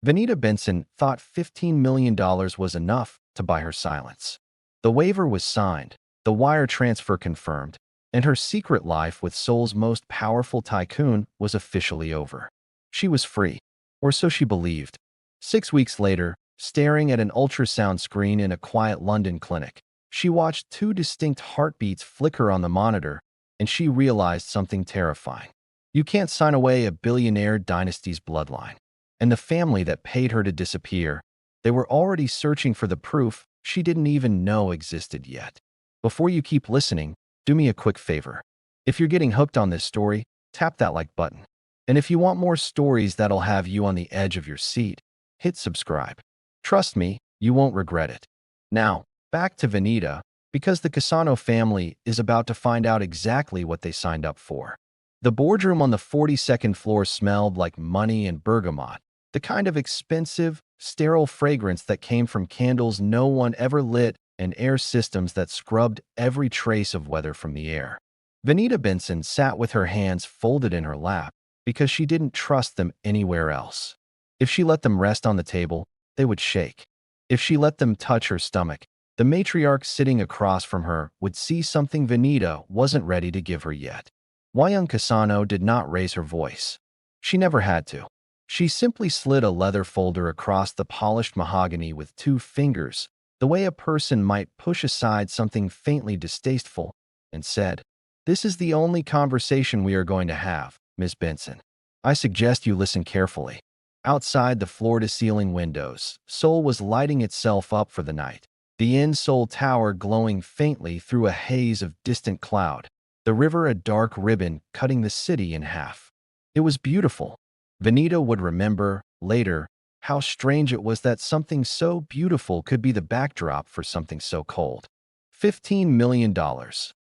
Vanita Benson thought $15 million was enough to buy her silence. The waiver was signed, the wire transfer confirmed, and her secret life with Seoul's most powerful tycoon was officially over. She was free, or so she believed. 6 weeks later, staring at an ultrasound screen in a quiet London clinic, she watched two distinct heartbeats flicker on the monitor, and she realized something terrifying. You can't sign away a billionaire dynasty's bloodline. And the family that paid her to disappear, they were already searching for the proof she didn't even know existed yet. Before you keep listening, do me a quick favor. If you're getting hooked on this story, tap that like button. And if you want more stories that'll have you on the edge of your seat, hit subscribe. Trust me, you won't regret it. Now, back to Vanita, because the Cassano family is about to find out exactly what they signed up for. The boardroom on the 42nd floor smelled like money and bergamot, the kind of expensive, sterile fragrance that came from candles no one ever lit and air systems that scrubbed every trace of weather from the air. Vanita Benson sat with her hands folded in her lap because she didn't trust them anywhere else. If she let them rest on the table, they would shake. If she let them touch her stomach, the matriarch sitting across from her would see something Vanita wasn't ready to give her yet. Young Cassano did not raise her voice. She never had to. She simply slid a leather folder across the polished mahogany with 2 fingers, the way a person might push aside something faintly distasteful, and said, "This is the only conversation we are going to have, Miss Benson. I suggest you listen carefully." Outside the floor-to-ceiling windows, Seoul was lighting itself up for the night, the Inn Seoul Tower glowing faintly through a haze of distant cloud, the river a dark ribbon cutting the city in half. It was beautiful. Vanita would remember, later, how strange it was that something so beautiful could be the backdrop for something so cold. $15 million,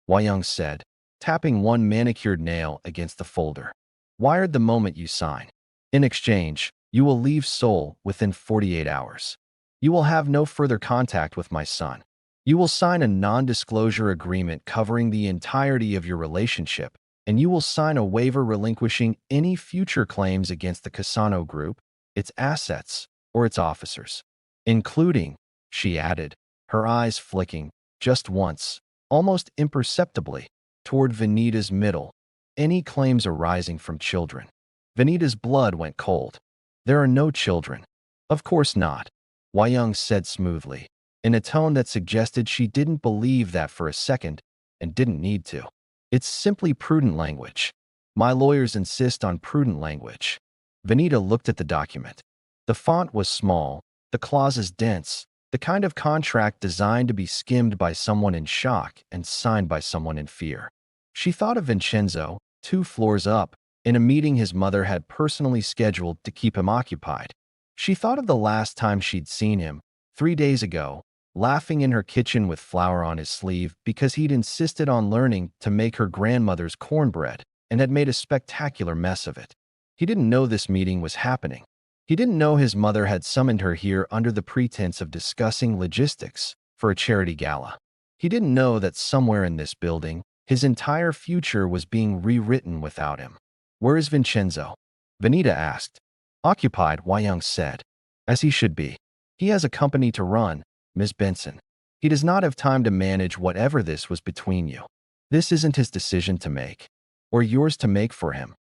Young said, tapping one manicured nail against the folder. "Wired the moment you sign. In exchange, you will leave Seoul within 48 hours. You will have no further contact with my son. You will sign a non-disclosure agreement covering the entirety of your relationship, and you will sign a waiver relinquishing any future claims against the Cassano Group, its assets, or its officers. Including," she added, her eyes flicking, just once, almost imperceptibly, toward Vanita's middle, "any claims arising from children." Vanita's blood went cold. "There are no children." "Of course not," Young said smoothly, in a tone that suggested she didn't believe that for a second and didn't need to. "It's simply prudent language. My lawyers insist on prudent language." Vanita looked at the document. The font was small, the clauses dense, the kind of contract designed to be skimmed by someone in shock and signed by someone in fear. She thought of Vincenzo, 2 floors up, in a meeting his mother had personally scheduled to keep him occupied. She thought of the last time she'd seen him, 3 days ago, laughing in her kitchen with flour on his sleeve because he'd insisted on learning to make her grandmother's cornbread and had made a spectacular mess of it. He didn't know this meeting was happening. He didn't know his mother had summoned her here under the pretense of discussing logistics for a charity gala. He didn't know that somewhere in this building, his entire future was being rewritten without him. "Where is Vincenzo?" Vanita asked. "Occupied," Young said. "As he should be. He has a company to run, Miss Benson. He does not have time to manage whatever this was between you. This isn't his decision to make, or yours to make for him."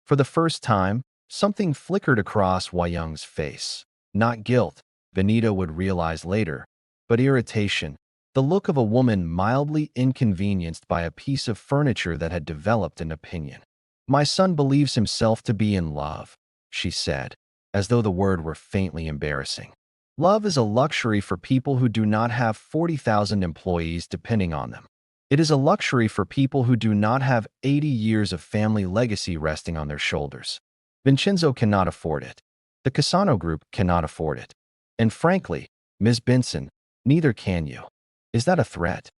For the first time, something flickered across Young's face. Not guilt, Vanita would realize later, but irritation, the look of a woman mildly inconvenienced by a piece of furniture that had developed an opinion. "My son believes himself to be in love," she said, as though the word were faintly embarrassing. "Love is a luxury for people who do not have 40,000 employees depending on them. It is a luxury for people who do not have 80 years of family legacy resting on their shoulders. Vincenzo cannot afford it. The Cassano Group cannot afford it. And frankly, Ms. Benson, neither can you. Is that a threat?"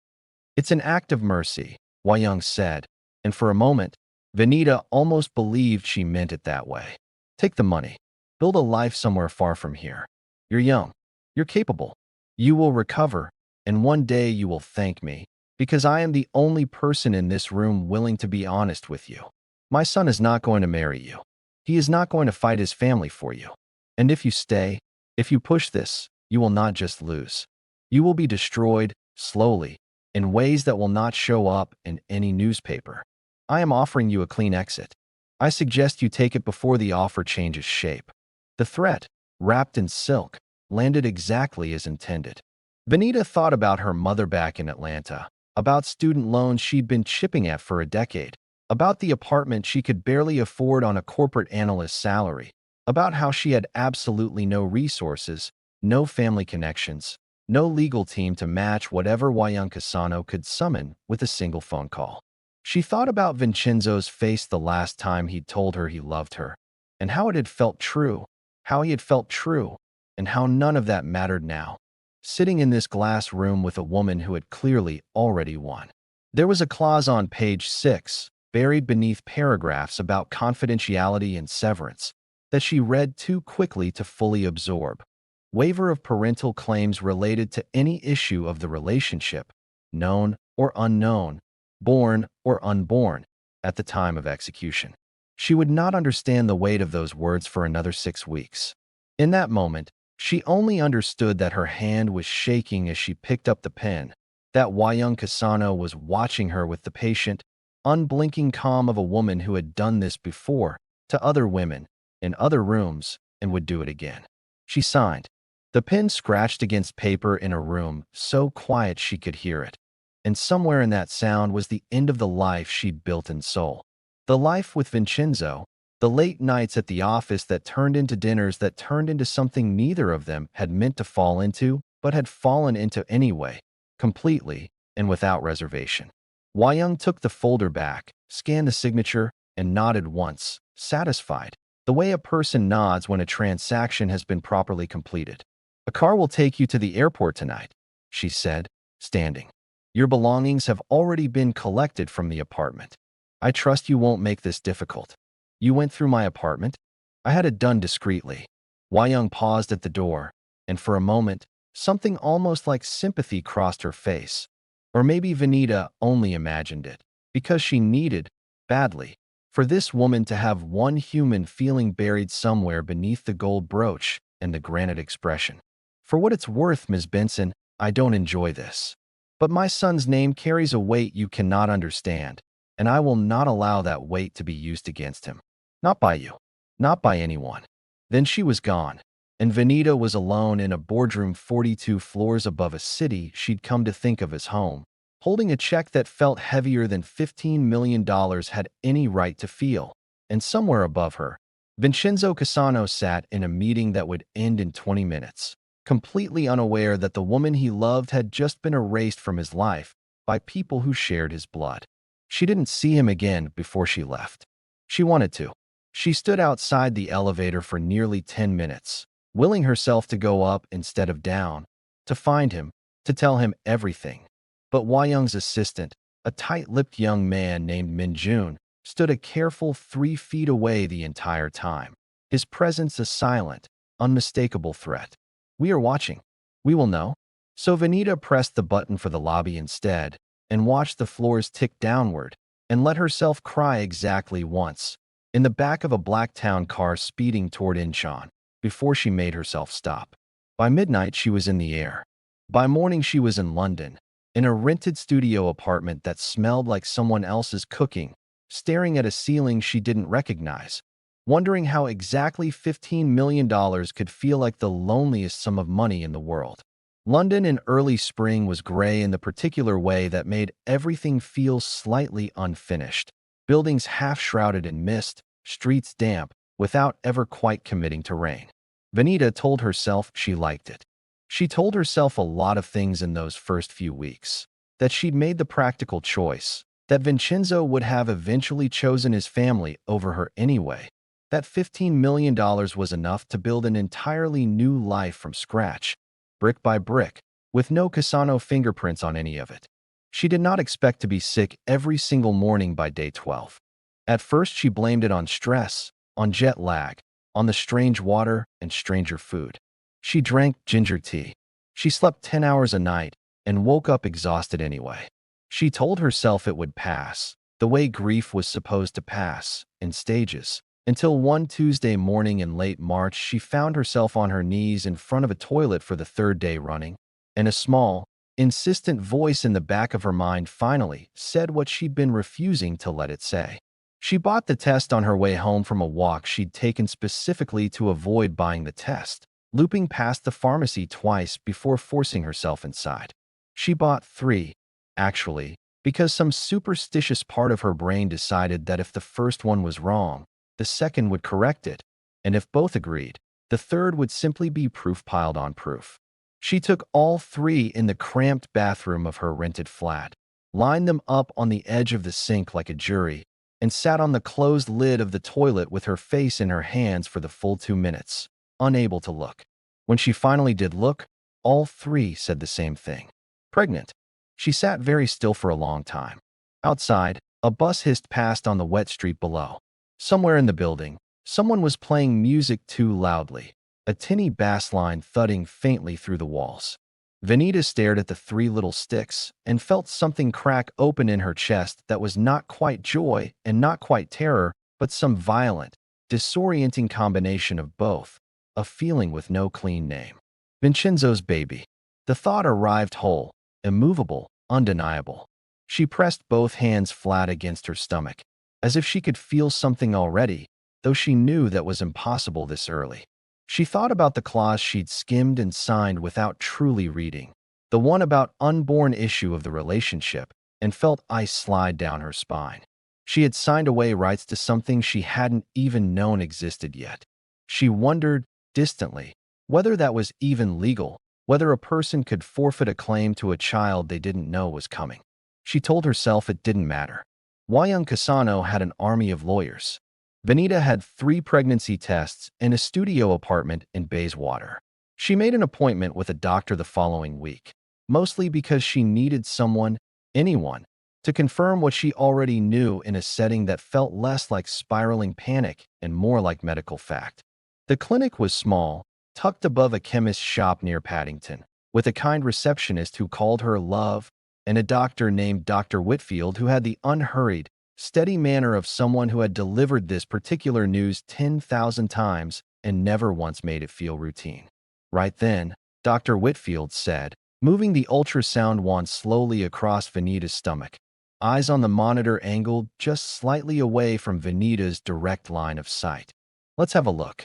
"It's an act of mercy," Young said, and for a moment, Vanita almost believed she meant it that way. "Take the money. Build a life somewhere far from here. You're young. You're capable. You will recover, and one day you will thank me, because I am the only person in this room willing to be honest with you. My son is not going to marry you. He is not going to fight his family for you. And if you stay, if you push this, you will not just lose. You will be destroyed, slowly, in ways that will not show up in any newspaper. I am offering you a clean exit. I suggest you take it before the offer changes shape. The threat, wrapped in silk, landed exactly as intended. Benita thought about her mother back in Atlanta, about student loans she'd been chipping at for a decade, about the apartment she could barely afford on a corporate analyst's salary, about how she had absolutely no resources, no family connections, no legal team to match whatever Wayang Casano could summon with a single phone call. She thought about Vincenzo's face the last time he'd told her he loved her, and how it had felt true, how he had felt true, and how none of that mattered now. Sitting in this glass room with a woman who had clearly already won. There was a clause on page 6, buried beneath paragraphs about confidentiality and severance, that she read too quickly to fully absorb. Waiver of parental claims related to any issue of the relationship, known or unknown, born or unborn, at the time of execution. She would not understand the weight of those words for another 6 weeks. In that moment, she only understood that her hand was shaking as she picked up the pen, that Wayang Casano was watching her with the patient, unblinking calm of a woman who had done this before, to other women, in other rooms, and would do it again. She signed. The pen scratched against paper in a room so quiet she could hear it. And somewhere in that sound was the end of the life she'd built in Seoul. The life with Vincenzo, the late nights at the office that turned into dinners that turned into something neither of them had meant to fall into, but had fallen into anyway, completely and without reservation. Wayang took the folder back, scanned the signature, and nodded once, satisfied, the way a person nods when a transaction has been properly completed. "A car will take you to the airport tonight," she said, standing. "Your belongings have already been collected from the apartment. I trust you won't make this difficult." "You went through my apartment?" "I had it done discreetly." Wayang paused at the door, and for a moment, something almost like sympathy crossed her face. Or maybe Venita only imagined it, because she needed, badly, for this woman to have one human feeling buried somewhere beneath the gold brooch and the granite expression. "For what it's worth, Ms. Benson, I don't enjoy this. But my son's name carries a weight you cannot understand, and I will not allow that weight to be used against him. Not by you. Not by anyone." Then she was gone, and Venita was alone in a boardroom 42 floors above a city she'd come to think of as home, holding a check that felt heavier than $15 million had any right to feel. And somewhere above her, Vincenzo Casano sat in a meeting that would end in 20 minutes, completely unaware that the woman he loved had just been erased from his life by people who shared his blood. She didn't see him again before she left. She wanted to. She stood outside the elevator for nearly 10 minutes, willing herself to go up instead of down, to find him, to tell him everything. But Wayang's assistant, a tight-lipped young man named Min Jun, stood a careful 3 feet away the entire time, his presence a silent, unmistakable threat. "We are watching. We will know." So Venita pressed the button for the lobby instead, and watched the floors tick downward, and let herself cry exactly once, in the back of a black town car speeding toward Incheon, before she made herself stop. By midnight, she was in the air. By morning, she was in London, in a rented studio apartment that smelled like someone else's cooking, staring at a ceiling she didn't recognize, wondering how exactly $15 million could feel like the loneliest sum of money in the world. London in early spring was gray in the particular way that made everything feel slightly unfinished. Buildings half-shrouded in mist, streets damp, without ever quite committing to rain. Venita told herself she liked it. She told herself a lot of things in those first few weeks. That she'd made the practical choice. That Vincenzo would have eventually chosen his family over her anyway. That $15 million was enough to build an entirely new life from scratch, brick by brick, with no Casano fingerprints on any of it. She did not expect to be sick every single morning by day 12. At first, she blamed it on stress, on jet lag, on the strange water and stranger food. She drank ginger tea. She slept 10 hours a night and woke up exhausted anyway. She told herself it would pass, the way grief was supposed to pass, in stages, Until one Tuesday morning in late March, she found herself on her knees in front of a toilet for the third day running, and a small, insistent voice in the back of her mind finally said what she'd been refusing to let it say. She bought the test on her way home from a walk she'd taken specifically to avoid buying the test, looping past the pharmacy twice before forcing herself inside. She bought 3, actually, because some superstitious part of her brain decided that if the first one was wrong, the second would correct it, and if both agreed, the third would simply be proof piled on proof. She took all 3 in the cramped bathroom of her rented flat, lined them up on the edge of the sink like a jury, and sat on the closed lid of the toilet with her face in her hands for the full 2 minutes, unable to look. When she finally did look, all 3 said the same thing. Pregnant. She sat very still for a long time. Outside, a bus hissed past on the wet street below. Somewhere in the building, someone was playing music too loudly, a tinny bass line thudding faintly through the walls. Venita stared at the 3 little sticks and felt something crack open in her chest that was not quite joy and not quite terror, but some violent, disorienting combination of both, a feeling with no clean name. Vincenzo's baby. The thought arrived whole, immovable, undeniable. She pressed both hands flat against her stomach, as if she could feel something already, though she knew that was impossible this early. She thought about the clause she'd skimmed and signed without truly reading, the one about unborn issue of the relationship, and felt ice slide down her spine. She had signed away rights to something she hadn't even known existed yet. She wondered, distantly, whether that was even legal, whether a person could forfeit a claim to a child they didn't know was coming. She told herself it didn't matter. Young Cassano had an army of lawyers. Venita had 3 pregnancy tests and a studio apartment in Bayswater. She made an appointment with a doctor the following week, mostly because she needed someone, anyone, to confirm what she already knew in a setting that felt less like spiraling panic and more like medical fact. The clinic was small, tucked above a chemist's shop near Paddington, with a kind receptionist who called her Love, and a doctor named Dr. Whitfield who had the unhurried, steady manner of someone who had delivered this particular news 10,000 times and never once made it feel routine. Right then, Dr. Whitfield said, moving the ultrasound wand slowly across Venita's stomach, eyes on the monitor angled just slightly away from Venita's direct line of sight. Let's have a look.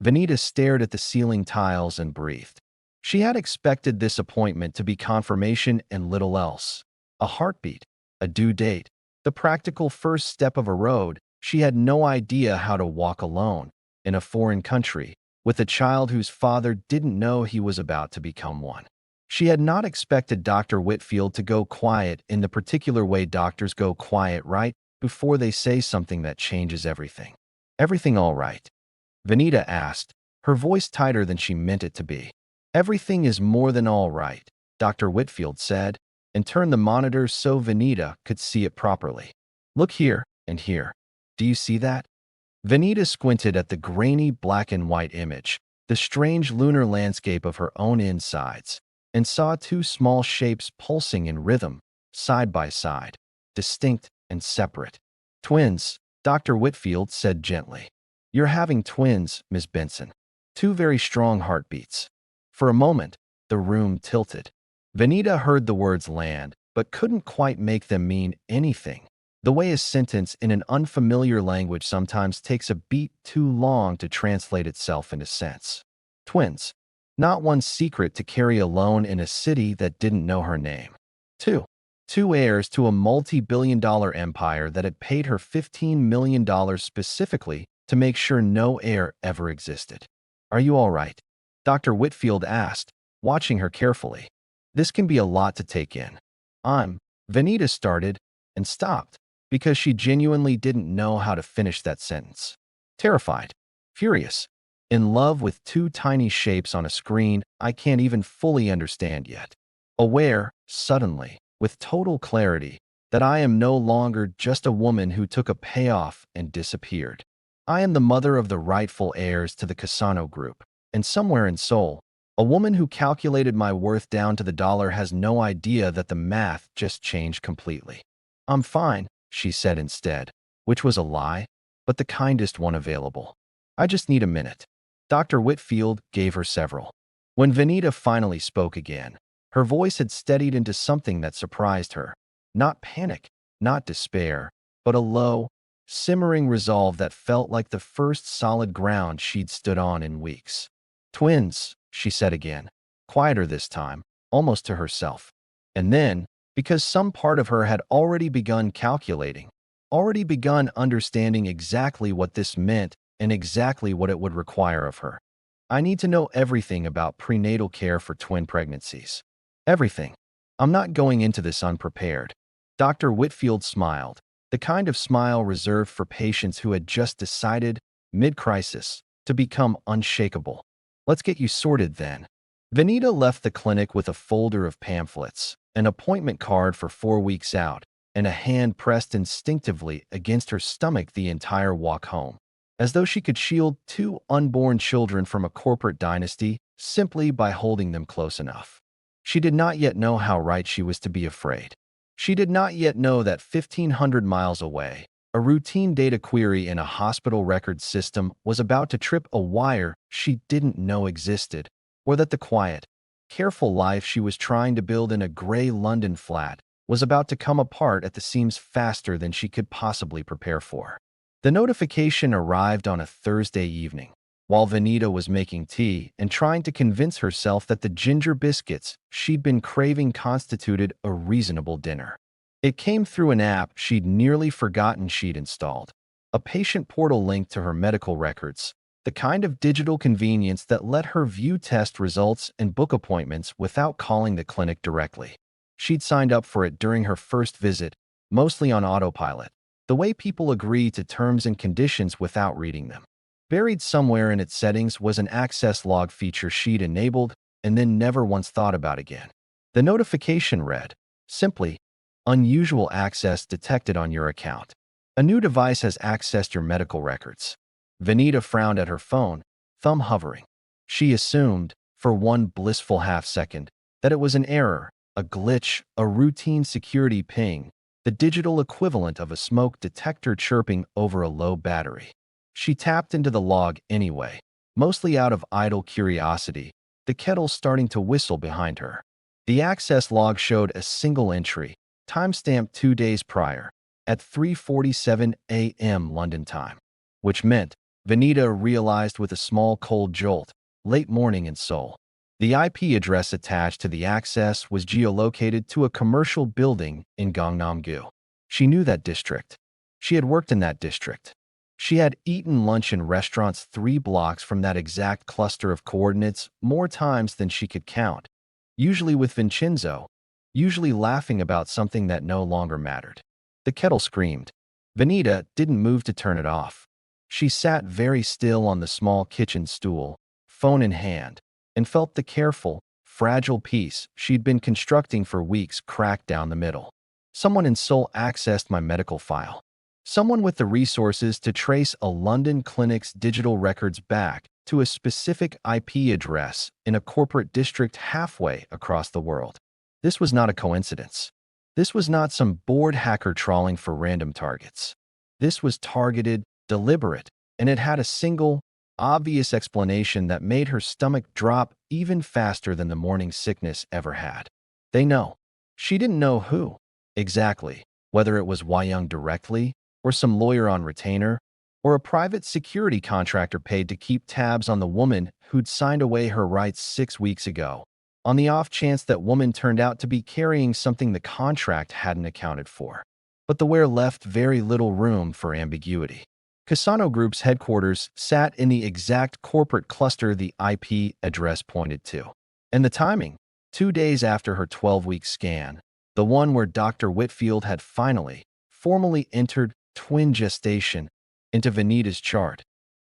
Venita stared at the ceiling tiles and breathed. She had expected this appointment to be confirmation and little else. A heartbeat, a due date, the practical first step of a road. She had no idea how to walk alone, in a foreign country, with a child whose father didn't know he was about to become one. She had not expected Dr. Whitfield to go quiet in the particular way doctors go quiet right before they say something that changes everything. Everything all right? Venita asked, her voice tighter than she meant it to be. Everything is more than all right, Dr. Whitfield said, and turned the monitor so Venita could see it properly. Look here and here. Do you see that? Venita squinted at the grainy black and white image, the strange lunar landscape of her own insides, and saw 2 small shapes pulsing in rhythm, side by side, distinct and separate. Twins, Dr. Whitfield said gently. You're having twins, Miss Benson. 2 very strong heartbeats. For a moment, the room tilted. Venita heard the words land, but couldn't quite make them mean anything. The way a sentence in an unfamiliar language sometimes takes a beat too long to translate itself into sense. Twins. Not one secret to carry alone in a city that didn't know her name. 2. 2 heirs to a multi-billion-dollar empire that had paid her $15 million specifically to make sure no heir ever existed. Are you all right? Dr. Whitfield asked, watching her carefully. This can be a lot to take in. Venita started and stopped because she genuinely didn't know how to finish that sentence. Terrified, furious, in love with 2 tiny shapes on a screen I can't even fully understand yet. Aware, suddenly, with total clarity, that I am no longer just a woman who took a payoff and disappeared. I am the mother of the rightful heirs to the Cassano Group, and somewhere in Seoul, a woman who calculated my worth down to the dollar has no idea that the math just changed completely. I'm fine, she said instead, which was a lie. but the kindest one available. I just need a minute. Dr. Whitfield gave her several. When Vanita finally spoke again, her voice had steadied into something that surprised her. Not panic, not despair, but a low, simmering resolve that felt like the first solid ground she'd stood on in weeks. Twins, she said again, quieter this time, almost to herself. And then, because some part of her had already begun calculating, already begun understanding exactly what this meant and exactly what it would require of her. I need to know everything about prenatal care for twin pregnancies. Everything. I'm not going into this unprepared. Dr. Whitfield smiled, the kind of smile reserved for patients who had just decided, mid-crisis, to become unshakable. Let's get you sorted then. Vanita left the clinic with a folder of pamphlets, an appointment card for 4 weeks out, and a hand pressed instinctively against her stomach the entire walk home, as though she could shield 2 unborn children from a corporate dynasty simply by holding them close enough. She did not yet know how right she was to be afraid. She did not yet know that 1,500 miles away, a routine data query in a hospital record system was about to trip a wire she didn't know existed, or that the quiet, careful life she was trying to build in a gray London flat was about to come apart at the seams faster than she could possibly prepare for. The notification arrived on a Thursday evening, while Vanita was making tea and trying to convince herself that the ginger biscuits she'd been craving constituted a reasonable dinner. It came through an app she'd nearly forgotten she'd installed, a patient portal linked to her medical records, the kind of digital convenience that let her view test results and book appointments without calling the clinic directly. She'd signed up for it during her first visit, mostly on autopilot, the way people agree to terms and conditions without reading them. Buried somewhere in its settings was an access log feature she'd enabled and then never once thought about again. The notification read, simply, "Unusual access detected on your account. A new device has accessed your medical records." Vanita frowned at her phone, thumb hovering. She assumed, for one blissful half-second, that it was an error, a glitch, a routine security ping, the digital equivalent of a smoke detector chirping over a low battery. She tapped into the log anyway, mostly out of idle curiosity, the kettle starting to whistle behind her. The access log showed a single entry, timestamped 2 days prior, at 3:47 a.m. London time, which meant, Vanita realized with a small cold jolt, late morning in Seoul. The IP address attached to the access was geolocated to a commercial building in Gangnam-gu. She knew that district. She had worked in that district. She had eaten lunch in restaurants 3 blocks from that exact cluster of coordinates more times than she could count, usually with Vincenzo, usually laughing about something that no longer mattered. The kettle screamed. Vanita didn't move to turn it off. She sat very still on the small kitchen stool, phone in hand, and felt the careful, fragile piece she'd been constructing for weeks crack down the middle. Someone in Seoul accessed my medical file. Someone with the resources to trace a London clinic's digital records back to a specific IP address in a corporate district halfway across the world. This was not a coincidence. This was not some bored hacker trawling for random targets. This was targeted, deliberate, and it had a single, obvious explanation that made her stomach drop even faster than the morning sickness ever had. They know. She didn't know who, exactly, whether it was Young directly, or some lawyer on retainer, or a private security contractor paid to keep tabs on the woman who'd signed away her rights 6 weeks ago, on the off chance that woman turned out to be carrying something the contract hadn't accounted for. But the where left very little room for ambiguity. Cassano Group's headquarters sat in the exact corporate cluster the IP address pointed to. And the timing, 2 days after her 12-week scan, the one where Dr. Whitfield had finally, formally entered twin gestation into Vanita's chart,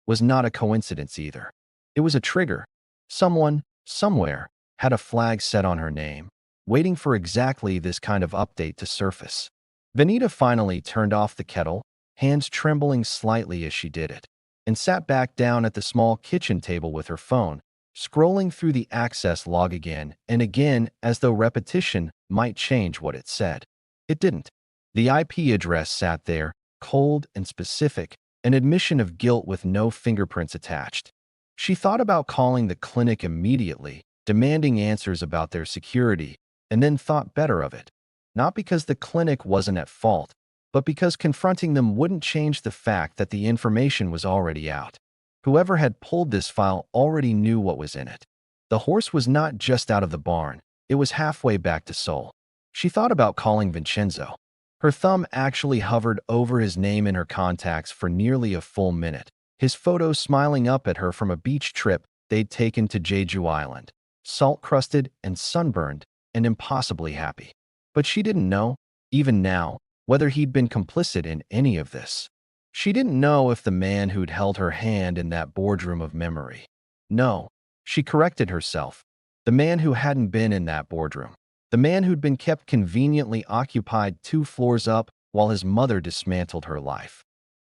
was not a coincidence either. It was a trigger. Someone, somewhere, had a flag set on her name, waiting for exactly this kind of update to surface. Vanita finally turned off the kettle, hands trembling slightly as she did it, and sat back down at the small kitchen table with her phone, scrolling through the access log again and again as though repetition might change what it said. It didn't. The IP address sat there, cold and specific, an admission of guilt with no fingerprints attached. She thought about calling the clinic immediately, demanding answers about their security, and then thought better of it. Not because the clinic wasn't at fault, but because confronting them wouldn't change the fact that the information was already out. Whoever had pulled this file already knew what was in it. The horse was not just out of the barn, it was halfway back to Seoul. She thought about calling Vincenzo. Her thumb actually hovered over his name in her contacts for nearly a full minute, his photo smiling up at her from a beach trip they'd taken to Jeju Island, salt-crusted and sunburned and impossibly happy. But she didn't know, even now, whether he'd been complicit in any of this. She didn't know if the man who'd held her hand in that boardroom of memory. No, she corrected herself. The man who hadn't been in that boardroom. The man who'd been kept conveniently occupied 2 floors up while his mother dismantled her life.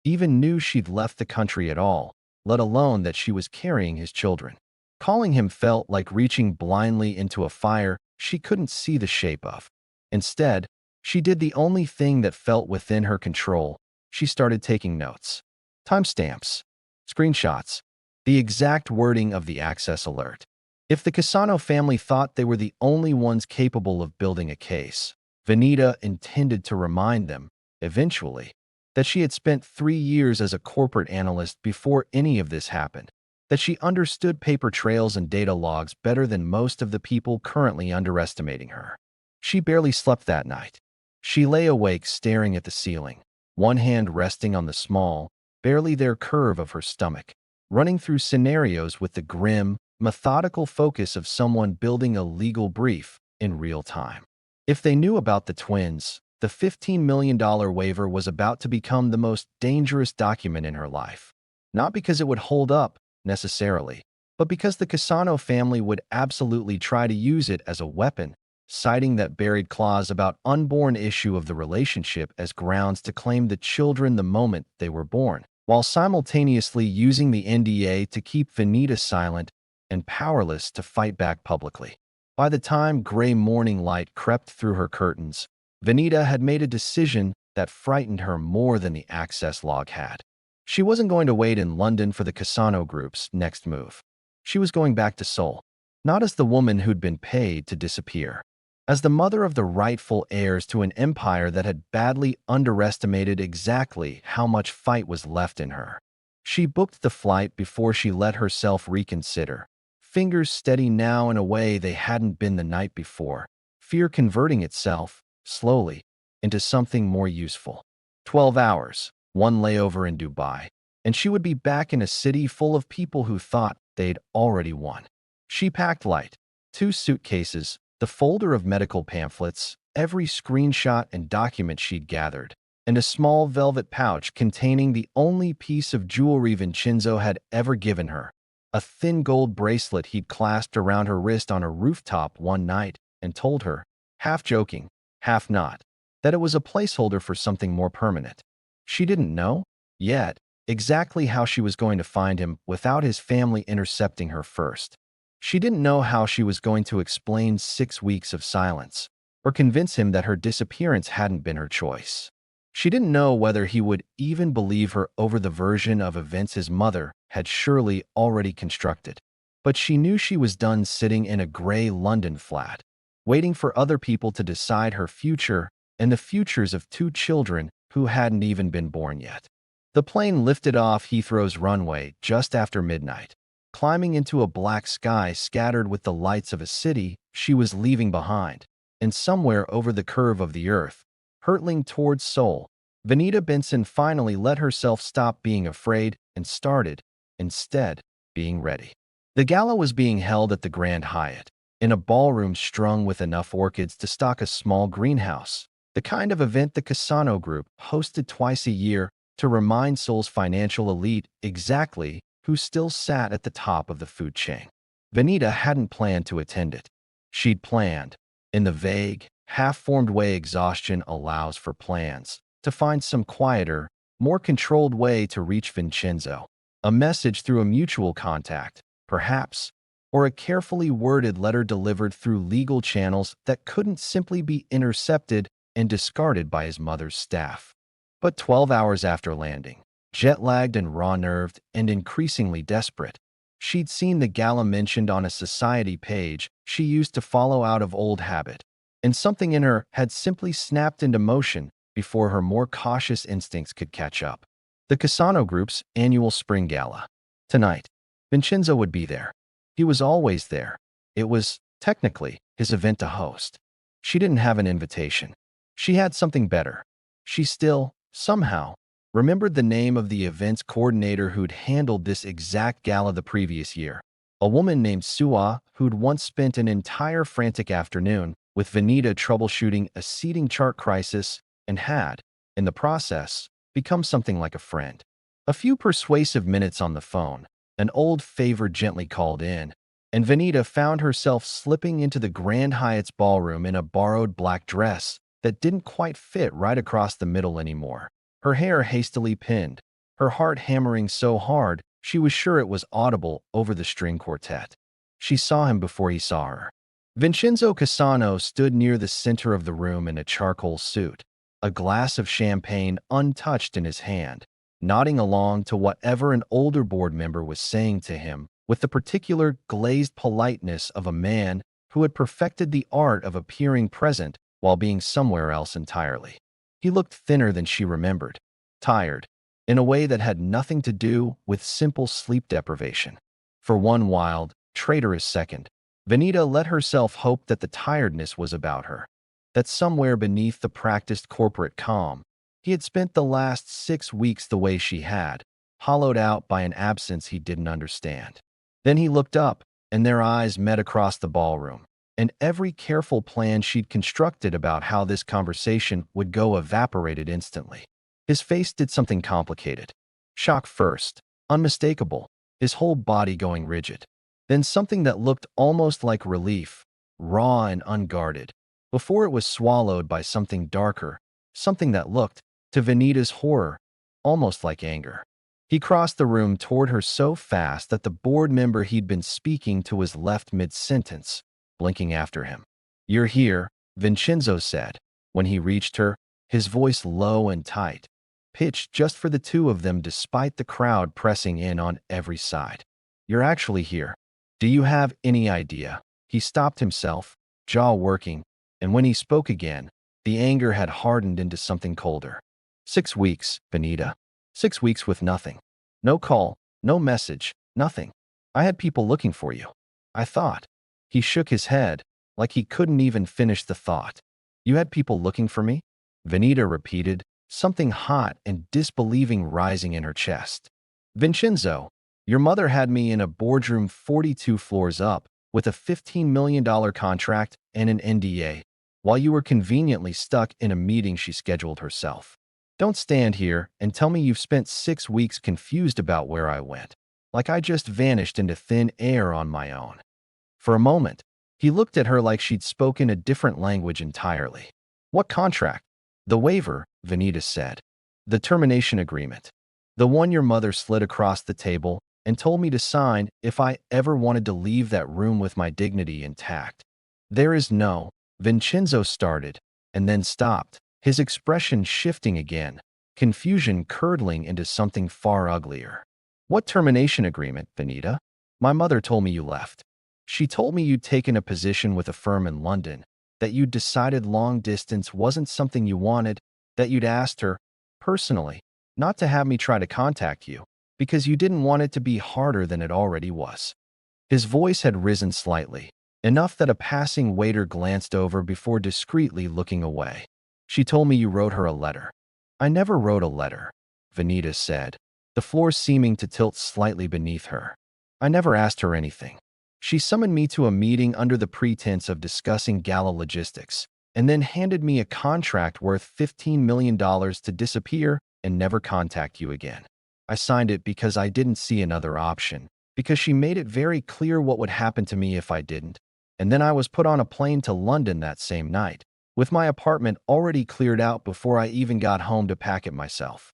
Even knew she'd left the country at all, let alone that she was carrying his children. Calling him felt like reaching blindly into a fire she couldn't see the shape of. Instead, she did the only thing that felt within her control. She started taking notes. Timestamps. Screenshots. The exact wording of the access alert. If the Cassano family thought they were the only ones capable of building a case, Vanita intended to remind them, eventually, that she had spent 3 years as a corporate analyst before any of this happened, that she understood paper trails and data logs better than most of the people currently underestimating her. She barely slept that night. She lay awake staring at the ceiling, one hand resting on the small, barely there curve of her stomach, running through scenarios with the grim, methodical focus of someone building a legal brief in real time. If they knew about the twins, the $15 million waiver was about to become the most dangerous document in her life. Not because it would hold up, necessarily, but because the Cassano family would absolutely try to use it as a weapon, citing that buried clause about unborn issue of the relationship as grounds to claim the children the moment they were born, while simultaneously using the NDA to keep Vanita silent and powerless to fight back publicly. By the time gray morning light crept through her curtains, Vanita had made a decision that frightened her more than the access log had. She wasn't going to wait in London for the Cassano Group's next move. She was going back to Seoul, not as the woman who'd been paid to disappear, as the mother of the rightful heirs to an empire that had badly underestimated exactly how much fight was left in her. She booked the flight before she let herself reconsider, fingers steady now in a way they hadn't been the night before, fear converting itself, slowly, into something more useful. 12 hours, one layover in Dubai, and she would be back in a city full of people who thought they'd already won. She packed light, 2 suitcases, the folder of medical pamphlets, every screenshot and document she'd gathered, and a small velvet pouch containing the only piece of jewelry Vincenzo had ever given her, a thin gold bracelet he'd clasped around her wrist on a rooftop one night and told her, half joking, half not, that it was a placeholder for something more permanent. She didn't know, yet, exactly how she was going to find him without his family intercepting her first. She didn't know how she was going to explain 6 weeks of silence, or convince him that her disappearance hadn't been her choice. She didn't know whether he would even believe her over the version of events his mother had surely already constructed. But she knew she was done sitting in a gray London flat, waiting for other people to decide her future and the futures of 2 children who hadn't even been born yet. The plane lifted off Heathrow's runway just after midnight, climbing into a black sky scattered with the lights of a city she was leaving behind, and somewhere over the curve of the earth, hurtling towards Seoul, Vanita Benson finally let herself stop being afraid and started, instead, being ready. The gala was being held at the Grand Hyatt, in a ballroom strung with enough orchids to stock a small greenhouse, the kind of event the Cassano Group hosted twice a year to remind Seoul's financial elite exactly who still sat at the top of the food chain. Vanita hadn't planned to attend it. She'd planned, in the vague, half-formed way exhaustion allows for plans, to find some quieter, more controlled way to reach Vincenzo. A message through a mutual contact, perhaps, or a carefully worded letter delivered through legal channels that couldn't simply be intercepted and discarded by his mother's staff. But 12 hours after landing, Jet-lagged and raw-nerved and increasingly desperate. She'd seen the gala mentioned on a society page she used to follow out of old habit, and something in her had simply snapped into motion before her more cautious instincts could catch up. The Cassano Group's annual spring gala. Tonight, Vincenzo would be there. He was always there. It was, technically, his event to host. She didn't have an invitation. She had something better. She still, somehow, remembered the name of the event's coordinator who'd handled this exact gala the previous year. A woman named Sua who'd once spent an entire frantic afternoon with Venita troubleshooting a seating chart crisis and had, in the process, become something like a friend. A few persuasive minutes on the phone, an old favor gently called in, and Venita found herself slipping into the Grand Hyatt's ballroom in a borrowed black dress that didn't quite fit right across the middle anymore. Her hair hastily pinned, her heart hammering so hard she was sure it was audible over the string quartet. She saw him before he saw her. Vincenzo Cassano stood near the center of the room in a charcoal suit, a glass of champagne untouched in his hand, nodding along to whatever an older board member was saying to him with the particular glazed politeness of a man who had perfected the art of appearing present while being somewhere else entirely. He looked thinner than she remembered, tired, in a way that had nothing to do with simple sleep deprivation. For one wild, traitorous second, Venita let herself hope that the tiredness was about her, that somewhere beneath the practiced corporate calm, he had spent the last 6 weeks the way she had, hollowed out by an absence he didn't understand. Then he looked up, and their eyes met across the ballroom, and every careful plan she'd constructed about how this conversation would go evaporated instantly. His face did something complicated. Shock first, unmistakable, his whole body going rigid. Then something that looked almost like relief, raw and unguarded, before it was swallowed by something darker, something that looked, to Venita's horror, almost like anger. He crossed the room toward her so fast that the board member he'd been speaking to was left mid-sentence, blinking after him. "You're here," Vincenzo said, when he reached her, his voice low and tight, pitched just for the two of them despite the crowd pressing in on every side. "You're actually here. Do you have any idea?" He stopped himself, jaw working, and when he spoke again, the anger had hardened into something colder. 6 weeks, Benita. 6 weeks with nothing. No call, no message, nothing. I had people looking for you. I thought. He shook his head, like he couldn't even finish the thought. "You had people looking for me?" Venita repeated, something hot and disbelieving rising in her chest. "Vincenzo, your mother had me in a boardroom 42 floors up with a $15 million contract and an NDA, while you were conveniently stuck in a meeting she scheduled herself. Don't stand here and tell me you've spent 6 weeks confused about where I went, like I just vanished into thin air on my own." For a moment, he looked at her like she'd spoken a different language entirely. "What contract?" "The waiver," Venita said. "The termination agreement. The one your mother slid across the table and told me to sign if I ever wanted to leave that room with my dignity intact." "There is no," Vincenzo started, and then stopped, his expression shifting again, confusion curdling into something far uglier. "What termination agreement, Venita? My mother told me you left. She told me you'd taken a position with a firm in London, that you'd decided long distance wasn't something you wanted, that you'd asked her, personally, not to have me try to contact you, because you didn't want it to be harder than it already was." His voice had risen slightly, enough that a passing waiter glanced over before discreetly looking away. "She told me you wrote her a letter." "I never wrote a letter," Venita said, the floor seeming to tilt slightly beneath her. "I never asked her anything. She summoned me to a meeting under the pretense of discussing gala logistics, and then handed me a contract worth $15 million to disappear and never contact you again. I signed it because I didn't see another option, because she made it very clear what would happen to me if I didn't. And then I was put on a plane to London that same night, with my apartment already cleared out before I even got home to pack it myself."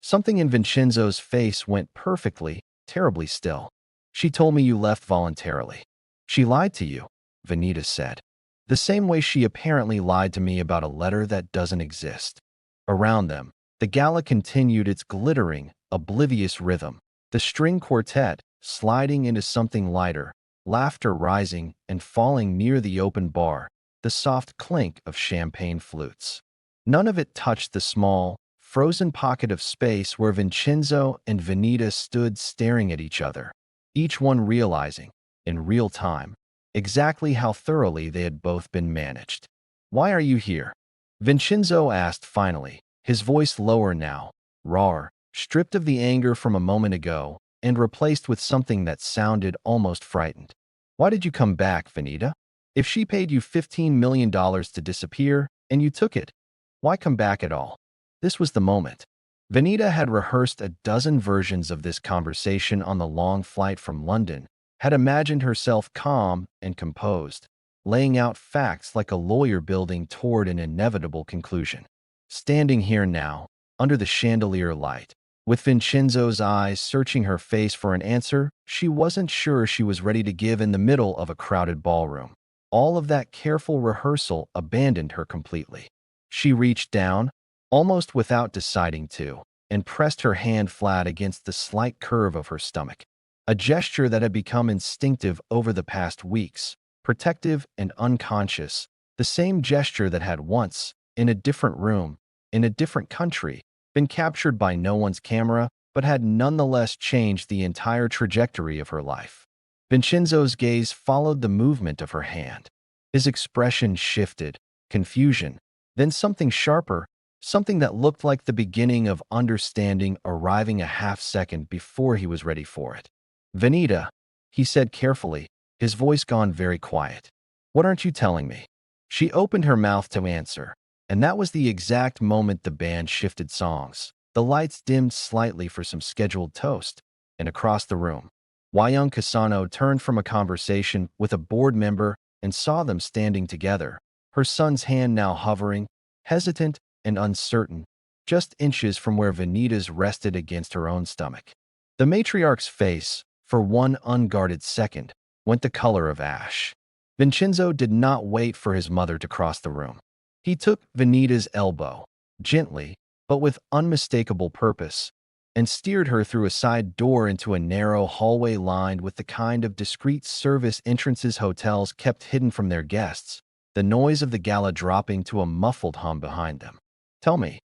Something in Vincenzo's face went perfectly, terribly still. "She told me you left voluntarily." "She lied to you," Venita said. "The same way she apparently lied to me about a letter that doesn't exist." Around them, the gala continued its glittering, oblivious rhythm. The string quartet, sliding into something lighter, laughter rising and falling near the open bar, the soft clink of champagne flutes. None of it touched the small, frozen pocket of space where Vincenzo and Venita stood staring at each other, each one realizing, in real time, exactly how thoroughly they had both been managed. "Why are you here?" Vincenzo asked finally, his voice lower now, rawer, stripped of the anger from a moment ago, and replaced with something that sounded almost frightened. "Why did you come back, Venita? If she paid you $15 million to disappear, and you took it, why come back at all?" This was the moment. Venita had rehearsed a dozen versions of this conversation on the long flight from London, had imagined herself calm and composed, laying out facts like a lawyer building toward an inevitable conclusion. Standing here now, under the chandelier light, with Vincenzo's eyes searching her face for an answer she wasn't sure she was ready to give in the middle of a crowded ballroom. All of that careful rehearsal abandoned her completely. She reached down, almost without deciding to, and pressed her hand flat against the slight curve of her stomach. A gesture that had become instinctive over the past weeks, protective and unconscious, the same gesture that had once, in a different room, in a different country, been captured by no one's camera, but had nonetheless changed the entire trajectory of her life. Vincenzo's gaze followed the movement of her hand. His expression shifted, confusion, then something sharper, something that looked like the beginning of understanding arriving a half-second before he was ready for it. "Venita," he said carefully, his voice gone very quiet. "What aren't you telling me?" She opened her mouth to answer, and that was the exact moment the band shifted songs. The lights dimmed slightly for some scheduled toast, and across the room, Wayang Kasano turned from a conversation with a board member and saw them standing together, her son's hand now hovering, hesitant and uncertain, just inches from where Venita's rested against her own stomach. The matriarch's face, for one unguarded second, went the color of ash. Vincenzo did not wait for his mother to cross the room. He took Venita's elbow, gently, but with unmistakable purpose, and steered her through a side door into a narrow hallway lined with the kind of discreet service entrances hotels kept hidden from their guests, the noise of the gala dropping to a muffled hum behind them. "Tell me,"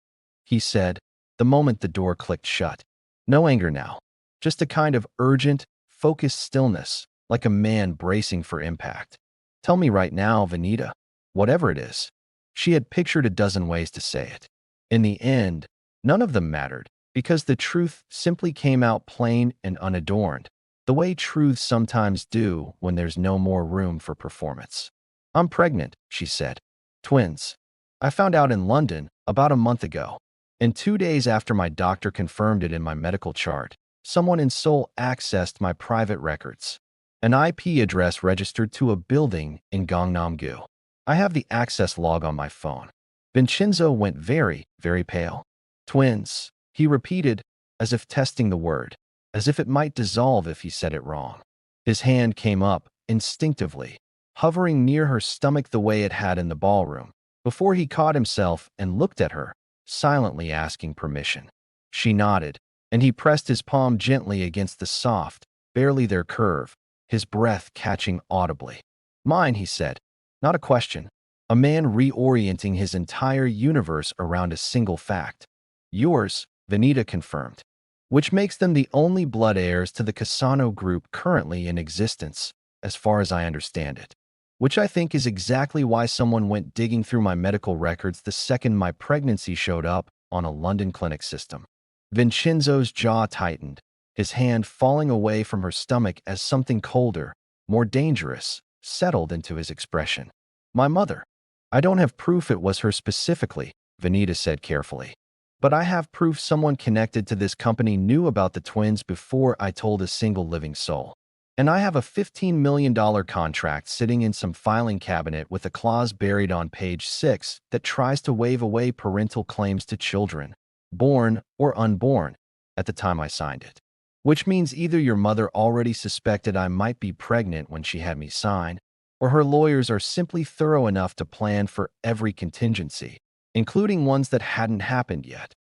he said, the moment the door clicked shut. No anger now, just a kind of urgent, focused stillness, like a man bracing for impact. "Tell me right now, Venita, whatever it is." She had pictured a dozen ways to say it. In the end, none of them mattered, because the truth simply came out plain and unadorned, the way truths sometimes do when there's no more room for performance. "I'm pregnant," she said. "Twins. I found out in London about a month ago, and 2 days after my doctor confirmed it in my medical chart, someone in Seoul accessed my private records. An IP address registered to a building in Gangnam-gu. I have the access log on my phone." Vincenzo went very, very pale. "Twins," he repeated, as if testing the word, as if it might dissolve if he said it wrong. His hand came up, instinctively, hovering near her stomach the way it had in the ballroom, before he caught himself and looked at her, silently asking permission. She nodded, and he pressed his palm gently against the soft, barely their curve, his breath catching audibly. "Mine," he said, not a question, a man reorienting his entire universe around a single fact. "Yours," Venita confirmed, "which makes them the only blood heirs to the Kasano group currently in existence, as far as I understand it. Which I think is exactly why someone went digging through my medical records the second my pregnancy showed up on a London clinic system." Vincenzo's jaw tightened, his hand falling away from her stomach as something colder, more dangerous, settled into his expression. "My mother. I don't have proof it was her specifically," Venita said carefully. "But I have proof someone connected to this company knew about the twins before I told a single living soul. And I have a $15 million contract sitting in some filing cabinet with a clause buried on page 6 that tries to waive away parental claims to children, born or unborn, at the time I signed it. Which means either your mother already suspected I might be pregnant when she had me sign, or her lawyers are simply thorough enough to plan for every contingency, including ones that hadn't happened yet."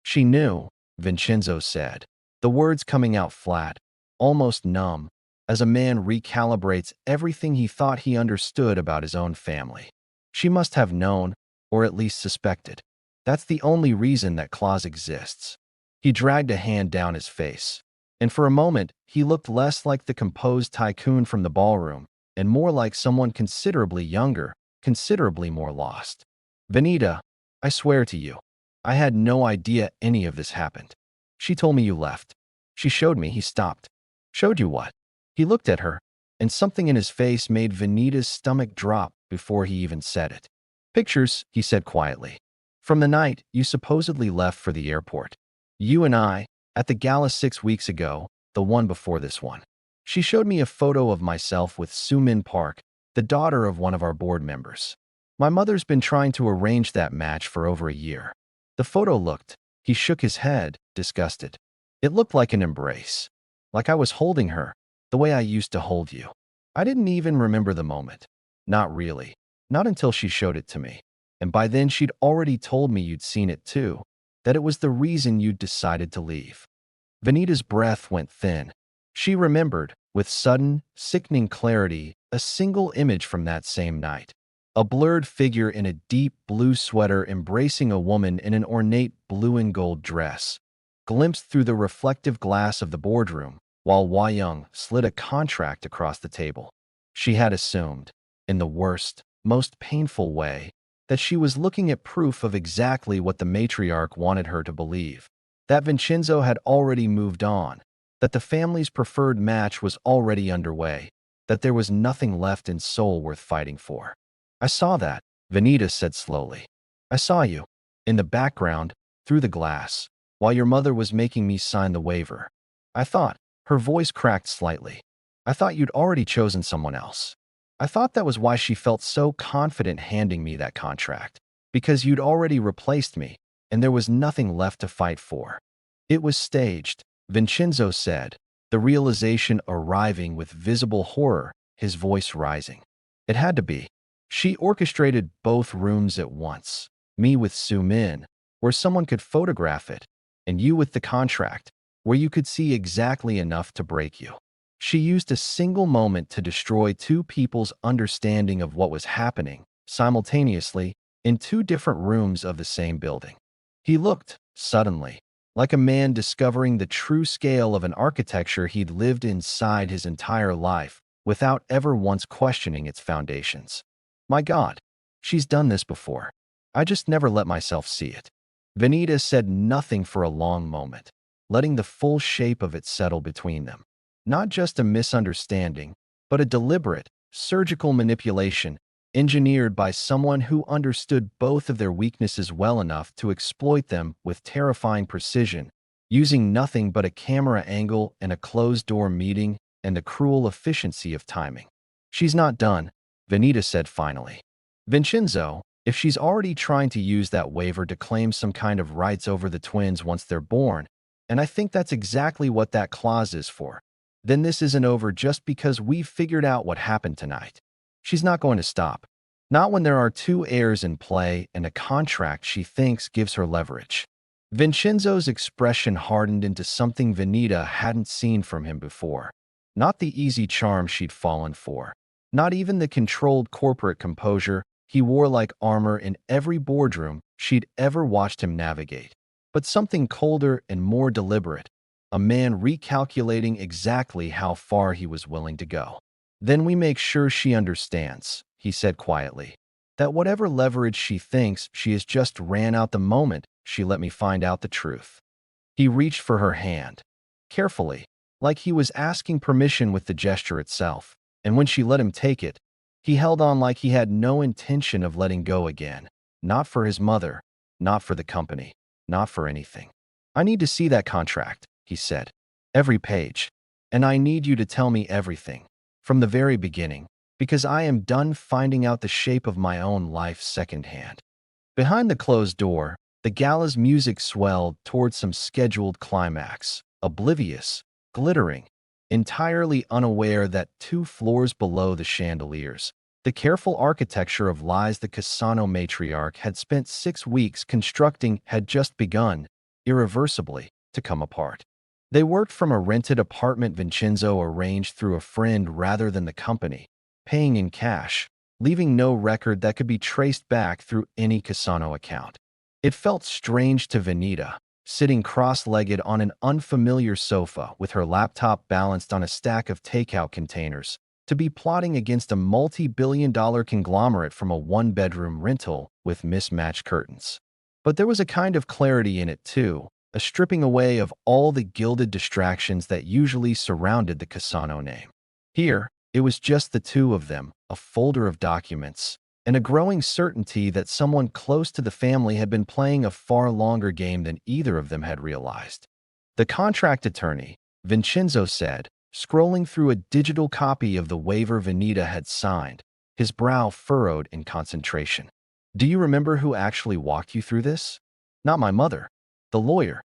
She knew, Vincenzo said, the words coming out flat, almost numb, as a man recalibrates everything he thought he understood about his own family. She must have known, or at least suspected. That's the only reason that clause exists. He dragged a hand down his face, and for a moment he looked less like the composed Tycoon from the ballroom and more like someone considerably younger, considerably more lost. Venita, I swear to you, I had no idea any of this happened. She told me you left. She showed me. He stopped. Showed you what? He looked at her, and something in his face made Venita's stomach drop before he even said it. Pictures, he said quietly. From the night you supposedly left for the airport. You and I, at the gala 6 weeks ago, the one before this one. She showed me a photo of myself with Soo-min Park, the daughter of one of our board members. My mother's been trying to arrange that match for over a year. The photo looked, he shook his head, disgusted. It looked like an embrace. Like I was holding her, the way I used to hold you. I didn't even remember the moment. Not really. Not until she showed it to me. And by then she'd already told me you'd seen it too, that it was the reason you'd decided to leave. Venita's breath went thin. She remembered, with sudden, sickening clarity, a single image from that same night. A blurred figure in a deep blue sweater embracing a woman in an ornate blue and gold dress, glimpsed through the reflective glass of the boardroom, while Wai-young slid a contract across the table. She had assumed, in the worst, most painful way, that she was looking at proof of exactly what the matriarch wanted her to believe, that Vincenzo had already moved on, that the family's preferred match was already underway, that there was nothing left in Seoul worth fighting for. I saw that, Venita said slowly. I saw you, in the background, through the glass, while your mother was making me sign the waiver. I thought, her voice cracked slightly, I thought you'd already chosen someone else. I thought that was why she felt so confident handing me that contract, because you'd already replaced me, and there was nothing left to fight for. It was staged, Vincenzo said, the realization arriving with visible horror, his voice rising. It had to be. She orchestrated both rooms at once, me with Soo-min, where someone could photograph it, and you with the contract, where you could see exactly enough to break you. She used a single moment to destroy two people's understanding of what was happening, simultaneously, in two different rooms of the same building. He looked, suddenly, like a man discovering the true scale of an architecture he'd lived inside his entire life, without ever once questioning its foundations. My God, she's done this before. I just never let myself see it. Venita said nothing for a long moment, letting the full shape of it settle between them. Not just a misunderstanding, but a deliberate, surgical manipulation engineered by someone who understood both of their weaknesses well enough to exploit them with terrifying precision, using nothing but a camera angle and a closed-door meeting and the cruel efficiency of timing. She's not done, Venita said finally. Vincenzo, if she's already trying to use that waiver to claim some kind of rights over the twins once they're born, and I think that's exactly what that clause is for, then this isn't over just because we've figured out what happened tonight. She's not going to stop. Not when there are two heirs in play and a contract she thinks gives her leverage. Vincenzo's expression hardened into something Venita hadn't seen from him before. Not the easy charm she'd fallen for. Not even the controlled corporate composure he wore like armor in every boardroom she'd ever watched him navigate. But something colder and more deliberate, a man recalculating exactly how far he was willing to go. Then we make sure she understands, he said quietly, that whatever leverage she thinks she has just ran out the moment she let me find out the truth. He reached for her hand, carefully, like he was asking permission with the gesture itself. And when she let him take it, he held on like he had no intention of letting go again. Not for his mother, not for the company, not for anything. I need to see that contract, he said. Every page. And I need you to tell me everything, from the very beginning, because I am done finding out the shape of my own life secondhand. Behind the closed door, the gala's music swelled towards some scheduled climax, oblivious, glittering, entirely unaware that 2 floors below the chandeliers, the careful architecture of lies the Cassano matriarch had spent 6 weeks constructing had just begun, irreversibly, to come apart. They worked from a rented apartment Vincenzo arranged through a friend rather than the company, paying in cash, leaving no record that could be traced back through any Cassano account. It felt strange to Venita, sitting cross-legged on an unfamiliar sofa with her laptop balanced on a stack of takeout containers, to be plotting against a multi-billion-dollar conglomerate from a one-bedroom rental with mismatched curtains. But there was a kind of clarity in it, too, a stripping away of all the gilded distractions that usually surrounded the Cassano name. Here, it was just the two of them, a folder of documents, and a growing certainty that someone close to the family had been playing a far longer game than either of them had realized. The contract attorney, Vincenzo said, scrolling through a digital copy of the waiver Venita had signed, his brow furrowed in concentration. "Do you remember who actually walked you through this?" "Not my mother. The lawyer."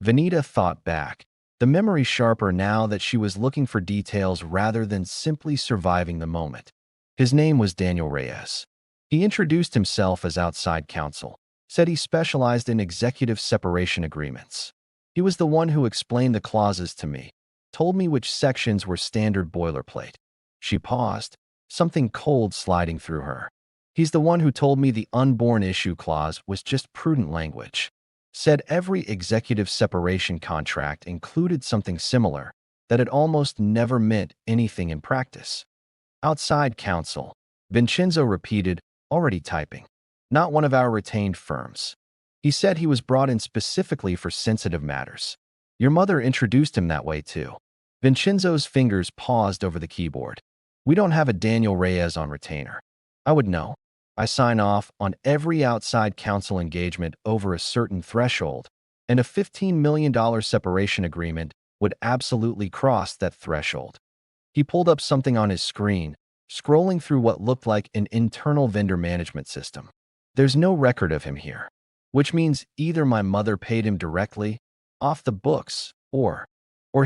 Venita thought back, the memory sharper now that she was looking for details rather than simply surviving the moment. His name was Daniel Reyes. He introduced himself as outside counsel, said he specialized in executive separation agreements. He was the one who explained the clauses to me, told me which sections were standard boilerplate. She paused, something cold sliding through her. "He's the one who told me the unborn issue clause was just prudent language. Said every executive separation contract included something similar, that it almost never meant anything in practice." Outside counsel, Vincenzo repeated, already typing. "Not one of our retained firms. He said he was brought in specifically for sensitive matters. Your mother introduced him that way too." Vincenzo's fingers paused over the keyboard. "We don't have a Daniel Reyes on retainer. I would know. I sign off on every outside counsel engagement over a certain threshold, and a $15 million separation agreement would absolutely cross that threshold." He pulled up something on his screen, scrolling through what looked like an internal vendor management system. "There's no record of him here, which means either my mother paid him directly, off the books, or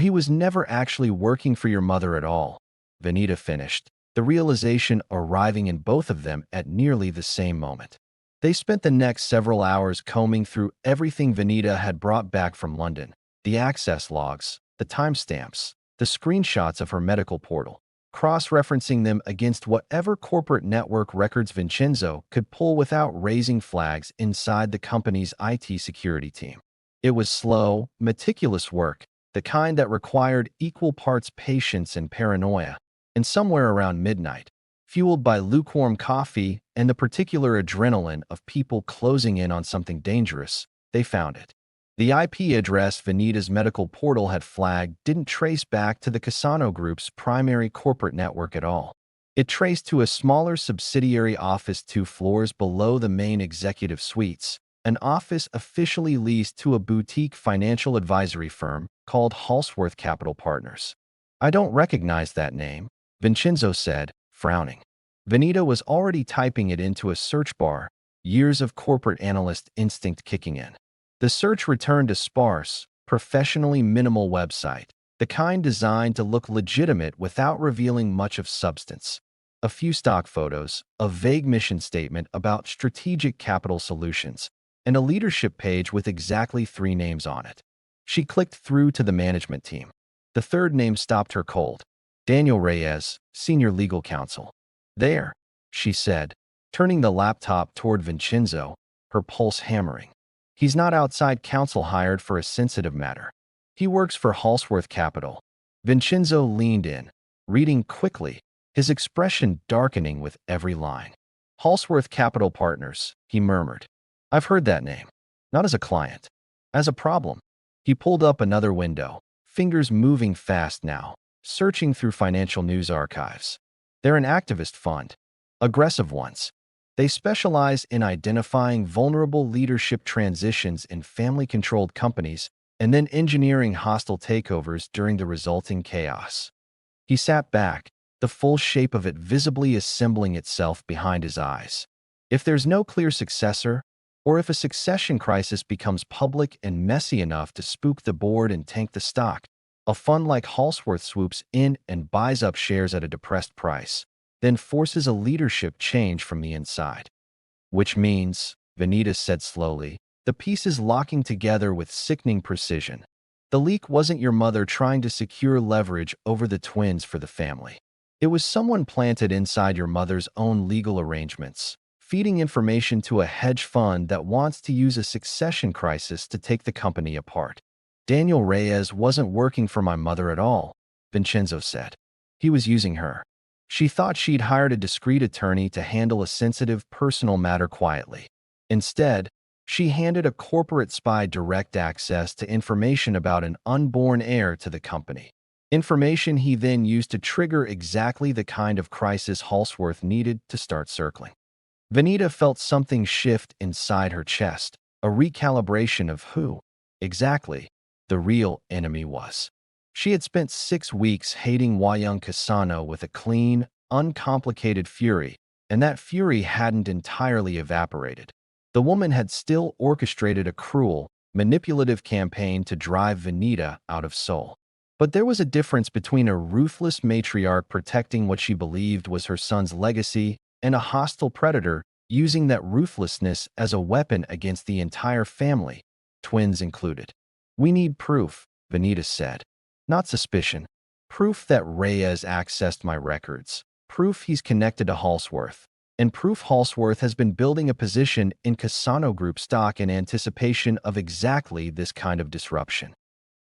he was never actually working for your mother at all," Venita finished, the realization arriving in both of them at nearly the same moment. They spent the next several hours combing through everything Venita had brought back from London, the access logs, the timestamps, the screenshots of her medical portal, cross-referencing them against whatever corporate network records Vincenzo could pull without raising flags inside the company's IT security team. It was slow, meticulous work, the kind that required equal parts patience and paranoia, and somewhere around midnight, fueled by lukewarm coffee and the particular adrenaline of people closing in on something dangerous, they found it. The IP address Venita's medical portal had flagged didn't trace back to the Cassano Group's primary corporate network at all. It traced to a smaller subsidiary office 2 floors below the main executive suites, an office officially leased to a boutique financial advisory firm called Halsworth Capital Partners. "I don't recognize that name," Vincenzo said, frowning. Venita was already typing it into a search bar, years of corporate analyst instinct kicking in. The search returned a sparse, professionally minimal website, the kind designed to look legitimate without revealing much of substance. A few stock photos, a vague mission statement about strategic capital solutions, and a leadership page with exactly 3 names on it. She clicked through to the management team. The third name stopped her cold. "Daniel Reyes, Senior Legal Counsel." "There," she said, turning the laptop toward Vincenzo, her pulse hammering. "He's not outside counsel hired for a sensitive matter. He works for Halsworth Capital." Vincenzo leaned in, reading quickly, his expression darkening with every line. "Halsworth Capital Partners," he murmured. "I've heard that name. Not as a client. As a problem." He pulled up another window, fingers moving fast now, searching through financial news archives. "They're an activist fund. Aggressive ones. They specialize in identifying vulnerable leadership transitions in family-controlled companies and then engineering hostile takeovers during the resulting chaos." He sat back, the full shape of it visibly assembling itself behind his eyes. If there's no clear successor, or if a succession crisis becomes public and messy enough to spook the board and tank the stock, a fund like Halsworth swoops in and buys up shares at a depressed price, then forces a leadership change from the inside. "Which means," Venita said slowly, the pieces locking together with sickening precision, The leak wasn't your mother trying to secure leverage over the twins for the family. It was someone planted inside your mother's own legal arrangements, feeding information to a hedge fund that wants to use a succession crisis to take the company apart. Daniel Reyes wasn't working for my mother at all, Vincenzo said. He was using her. She thought she'd hired a discreet attorney to handle a sensitive personal matter quietly. Instead, she handed a corporate spy direct access to information about an unborn heir to the company. Information he then used to trigger exactly the kind of crisis Halsworth needed to start circling. Vanita felt something shift inside her chest, a recalibration of who, exactly, the real enemy was. She had spent 6 weeks hating Wayang Kasano with a clean, uncomplicated fury, and that fury hadn't entirely evaporated. The woman had still orchestrated a cruel, manipulative campaign to drive Vanita out of Seoul. But there was a difference between a ruthless matriarch protecting what she believed was her son's legacy and a hostile predator using that ruthlessness as a weapon against the entire family, twins included. "We need proof," Vanita said. "Not suspicion. Proof that Reyes accessed my records. Proof he's connected to Halsworth. And proof Halsworth has been building a position in Kasano Group stock in anticipation of exactly this kind of disruption."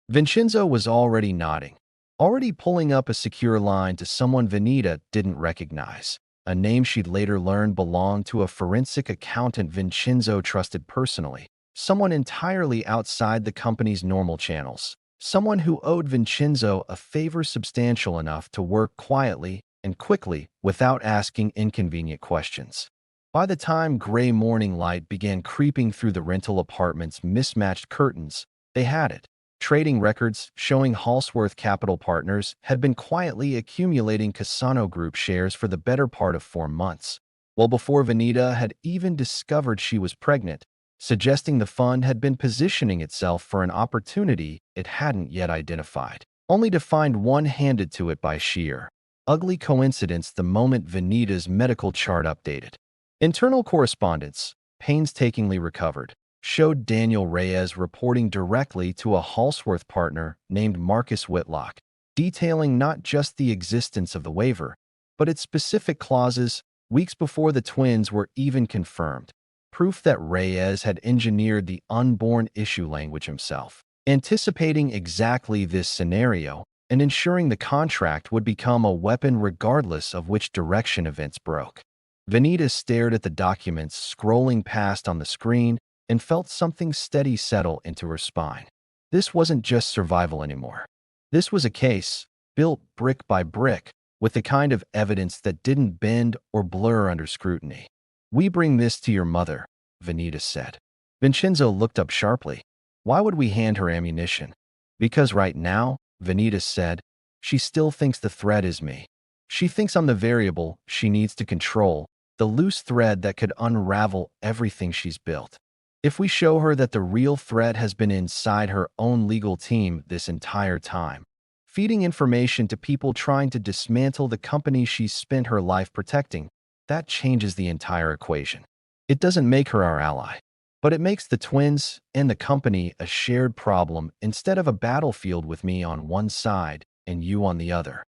Vincenzo was already nodding, already pulling up a secure line to someone Vanita didn't recognize, a name she'd later learned belonged to a forensic accountant Vincenzo trusted personally, someone entirely outside the company's normal channels, someone who owed Vincenzo a favor substantial enough to work quietly and quickly without asking inconvenient questions. By the time gray morning light began creeping through the rental apartment's mismatched curtains, they had it. Trading records showing Halsworth Capital Partners had been quietly accumulating Kasano Group shares for the better part of 4 months, well before Vanita had even discovered she was pregnant, suggesting the fund had been positioning itself for an opportunity it hadn't yet identified, only to find one handed to it by sheer, ugly coincidence the moment Vanita's medical chart updated. Internal correspondence, painstakingly recovered, showed Daniel Reyes reporting directly to a Halsworth partner named Marcus Whitlock, detailing not just the existence of the waiver, but its specific clauses weeks before the twins were even confirmed, proof that Reyes had engineered the unborn issue language himself, anticipating exactly this scenario and ensuring the contract would become a weapon regardless of which direction events broke. Vanita stared at the documents scrolling past on the screen and felt something steady settle into her spine. This wasn't just survival anymore. This was a case, built brick by brick, with the kind of evidence that didn't bend or blur under scrutiny. "We bring this to your mother," Vanita said. Vincenzo looked up sharply. "Why would we hand her ammunition?" "Because right now," Vanita said, "she still thinks the threat is me. She thinks I'm the variable she needs to control, the loose thread that could unravel everything she's built. If we show her that the real threat has been inside her own legal team this entire time, feeding information to people trying to dismantle the company she's spent her life protecting, that changes the entire equation. It doesn't make her our ally, but it makes the twins and the company a shared problem instead of a battlefield with me on one side and you on the other."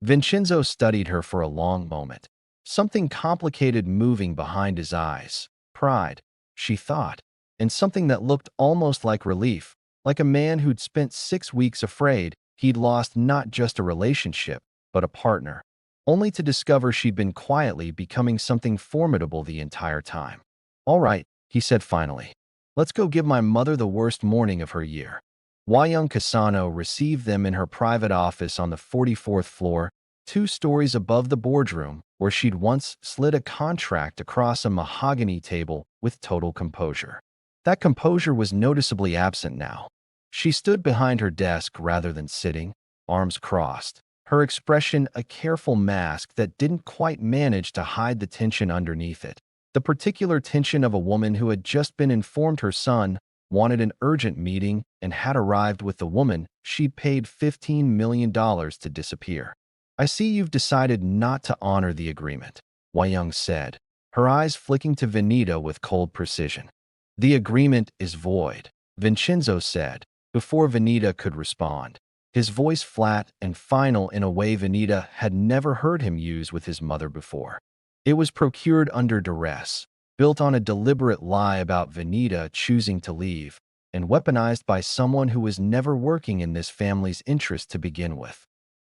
Vincenzo studied her for a long moment, something complicated moving behind his eyes. Pride, she thought, and something that looked almost like relief, like a man who'd spent 6 weeks afraid he'd lost not just a relationship, but a partner, only to discover she'd been quietly becoming something formidable the entire time. "All right," he said finally. "Let's go give my mother the worst morning of her year." Wayang Kasano received them in her private office on the 44th floor, 2 stories above the boardroom, where she'd once slid a contract across a mahogany table with total composure. That composure was noticeably absent now. She stood behind her desk rather than sitting, arms crossed, her expression a careful mask that didn't quite manage to hide the tension underneath it. The particular tension of a woman who had just been informed her son wanted an urgent meeting and had arrived with the woman she'd paid $15 million to disappear. "I see you've decided not to honor the agreement," Wayang said, her eyes flicking to Vanita with cold precision. "The agreement is void," Vincenzo said, before Vanita could respond. His voice flat and final in a way Vanita had never heard him use with his mother before. It was procured under duress, built on a deliberate lie about Vanita choosing to leave, and weaponized by someone who was never working in this family's interest to begin with.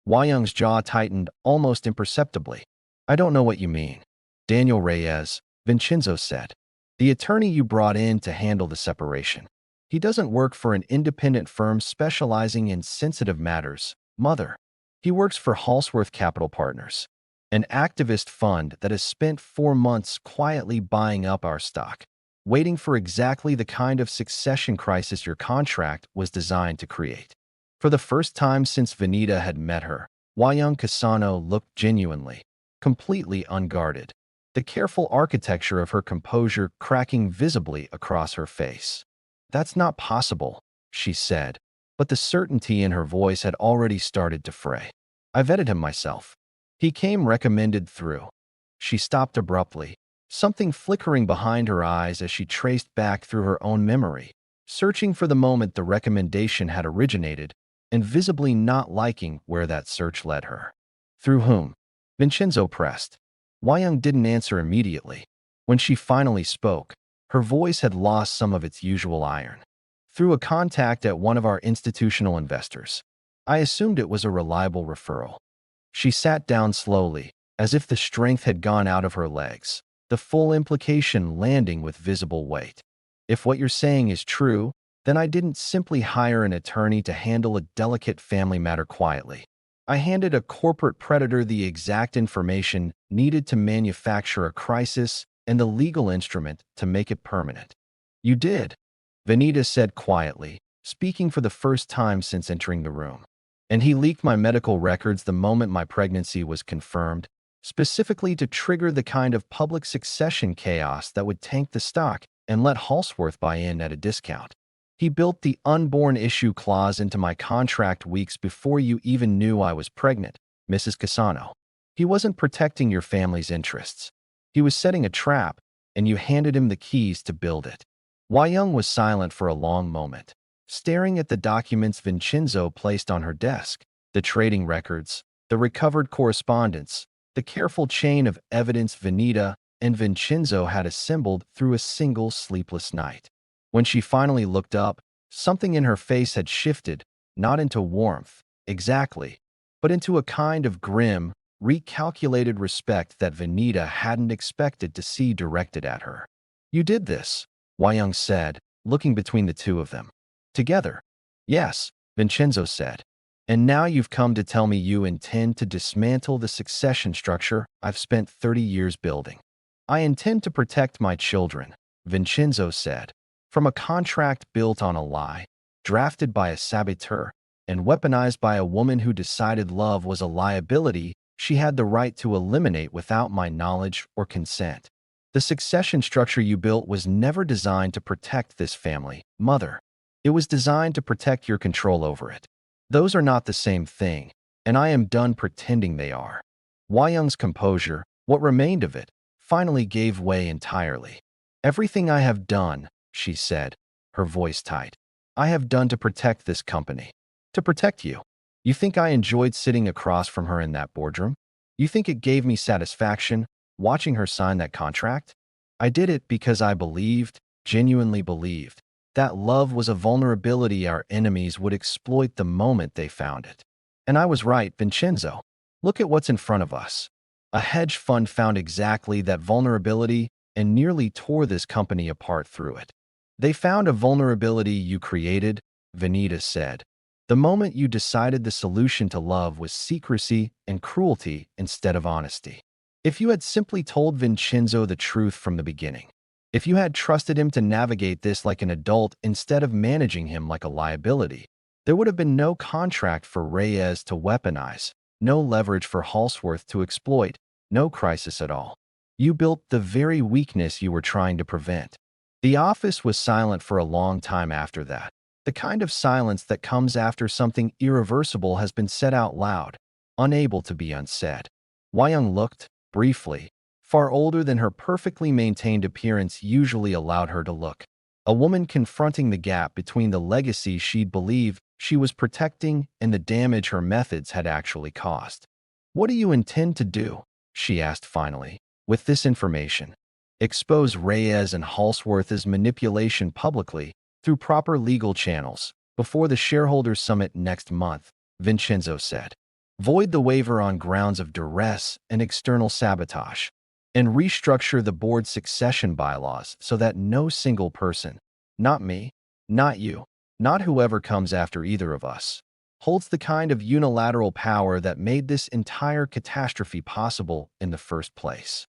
Young's jaw tightened almost imperceptibly. "I don't know what you mean." "Daniel Reyes," Vincenzo said. "The attorney you brought in to handle the separation. He doesn't work for an independent firm specializing in sensitive matters, Mother. He works for Halsworth Capital Partners, an activist fund that has spent 4 months quietly buying up our stock, waiting for exactly the kind of succession crisis your contract was designed to create." For the first time since Vanita had met her, Young Casano looked genuinely, completely unguarded, the careful architecture of her composure cracking visibly across her face. "That's not possible," she said, but the certainty in her voice had already started to fray. "I vetted him myself. He came recommended through." She stopped abruptly, something flickering behind her eyes as she traced back through her own memory, searching for the moment the recommendation had originated, and visibly not liking where that search led her. "Through whom?" Vincenzo pressed. Young didn't answer immediately. When she finally spoke, her voice had lost some of its usual iron. "Through a contact at one of our institutional investors. I assumed it was a reliable referral." She sat down slowly, as if the strength had gone out of her legs, the full implication landing with visible weight. "If what you're saying is true, then I didn't simply hire an attorney to handle a delicate family matter quietly. I handed a corporate predator the exact information needed to manufacture a crisis and the legal instrument to make it permanent." "You did," Vanita said quietly, speaking for the first time since entering the room. "And he leaked my medical records the moment my pregnancy was confirmed, specifically to trigger the kind of public succession chaos that would tank the stock and let Halsworth buy in at a discount. He built the unborn issue clause into my contract weeks before you even knew I was pregnant, Mrs. Casano. He wasn't protecting your family's interests. He was setting a trap, and you handed him the keys to build it." Young was silent for a long moment, staring at the documents Vincenzo placed on her desk, the trading records, the recovered correspondence, the careful chain of evidence Vanita and Vincenzo had assembled through a single sleepless night. When she finally looked up, something in her face had shifted, not into warmth, exactly, but into a kind of grim, recalculated respect that Vanita hadn't expected to see directed at her. "You did this," Young said, looking between the two of them. "Together." "Yes," Vincenzo said. "And now you've come to tell me you intend to dismantle the succession structure I've spent 30 years building." "I intend to protect my children," Vincenzo said, "from a contract built on a lie, drafted by a saboteur, and weaponized by a woman who decided love was a liability she had the right to eliminate without my knowledge or consent. The succession structure you built was never designed to protect this family, Mother. It was designed to protect your control over it. Those are not the same thing, and I am done pretending they are." Young's composure, what remained of it, finally gave way entirely. "Everything I have done," she said, her voice tight, "I have done to protect this company. To protect you. You think I enjoyed sitting across from her in that boardroom? You think it gave me satisfaction watching her sign that contract? I did it because I believed, genuinely believed, that love was a vulnerability our enemies would exploit the moment they found it. And I was right, Vincenzo. Look at what's in front of us. A hedge fund found exactly that vulnerability and nearly tore this company apart through it. They found a vulnerability you created," Vanita said, "the moment you decided the solution to love was secrecy and cruelty instead of honesty. If you had simply told Vincenzo the truth from the beginning, if you had trusted him to navigate this like an adult instead of managing him like a liability, there would have been no contract for Reyes to weaponize, no leverage for Halsworth to exploit, no crisis at all. You built the very weakness you were trying to prevent." The office was silent for a long time after that, the kind of silence that comes after something irreversible has been said out loud, unable to be unsaid. Young looked, briefly, far older than her perfectly maintained appearance usually allowed her to look. A woman confronting the gap between the legacy she'd believed she was protecting and the damage her methods had actually caused. "What do you intend to do?" she asked finally. "With this information, expose Reyes and Halsworth's manipulation publicly through proper legal channels before the shareholders' summit next month," Vincenzo said. "Void the waiver on grounds of duress and external sabotage, and restructure the board's succession bylaws so that no single person, not me, not you, not whoever comes after either of us, holds the kind of unilateral power that made this entire catastrophe possible in the first place."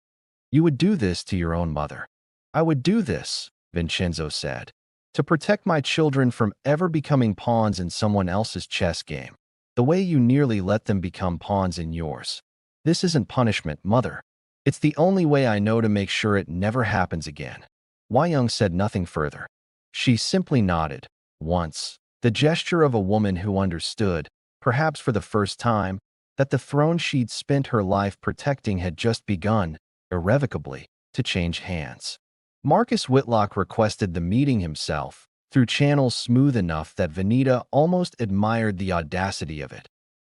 "You would do this to your own mother." "I would do this," Vincenzo said, "to protect my children from ever becoming pawns in someone else's chess game, the way you nearly let them become pawns in yours. This isn't punishment, mother. It's the only way I know to make sure it never happens again." Wei Young said nothing further. She simply nodded, once, the gesture of a woman who understood, perhaps for the first time, that the throne she'd spent her life protecting had just begun, irrevocably, to change hands. Marcus Whitlock requested the meeting himself, through channels smooth enough that Venita almost admired the audacity of it.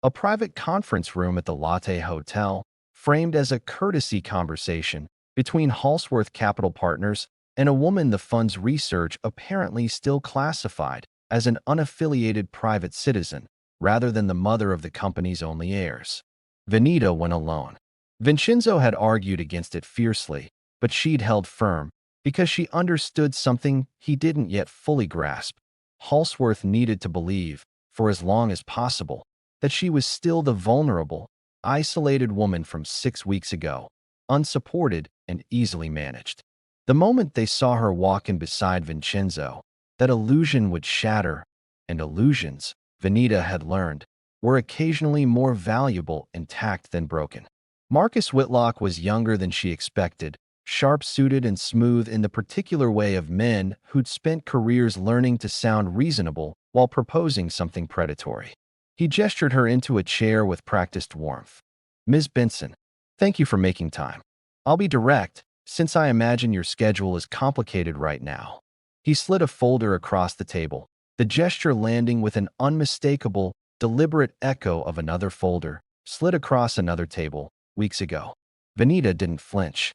A private conference room at the Latte Hotel, framed as a courtesy conversation between Halsworth Capital Partners and a woman the fund's research apparently still classified as an unaffiliated private citizen, rather than the mother of the company's only heirs. Venita went alone. Vincenzo had argued against it fiercely, but she'd held firm, because she understood something he didn't yet fully grasp. Halsworth needed to believe, for as long as possible, that she was still the vulnerable, isolated woman from 6 weeks ago, unsupported and easily managed. The moment they saw her walk in beside Vincenzo, that illusion would shatter, and illusions, Venita had learned, were occasionally more valuable intact than broken. Marcus Whitlock was younger than she expected, sharp-suited and smooth in the particular way of men who'd spent careers learning to sound reasonable while proposing something predatory. He gestured her into a chair with practiced warmth. "Ms. Benson, thank you for making time. I'll be direct, since I imagine your schedule is complicated right now." He slid a folder across the table, the gesture landing with an unmistakable, deliberate echo of another folder, slid across another table, weeks ago. Venita didn't flinch.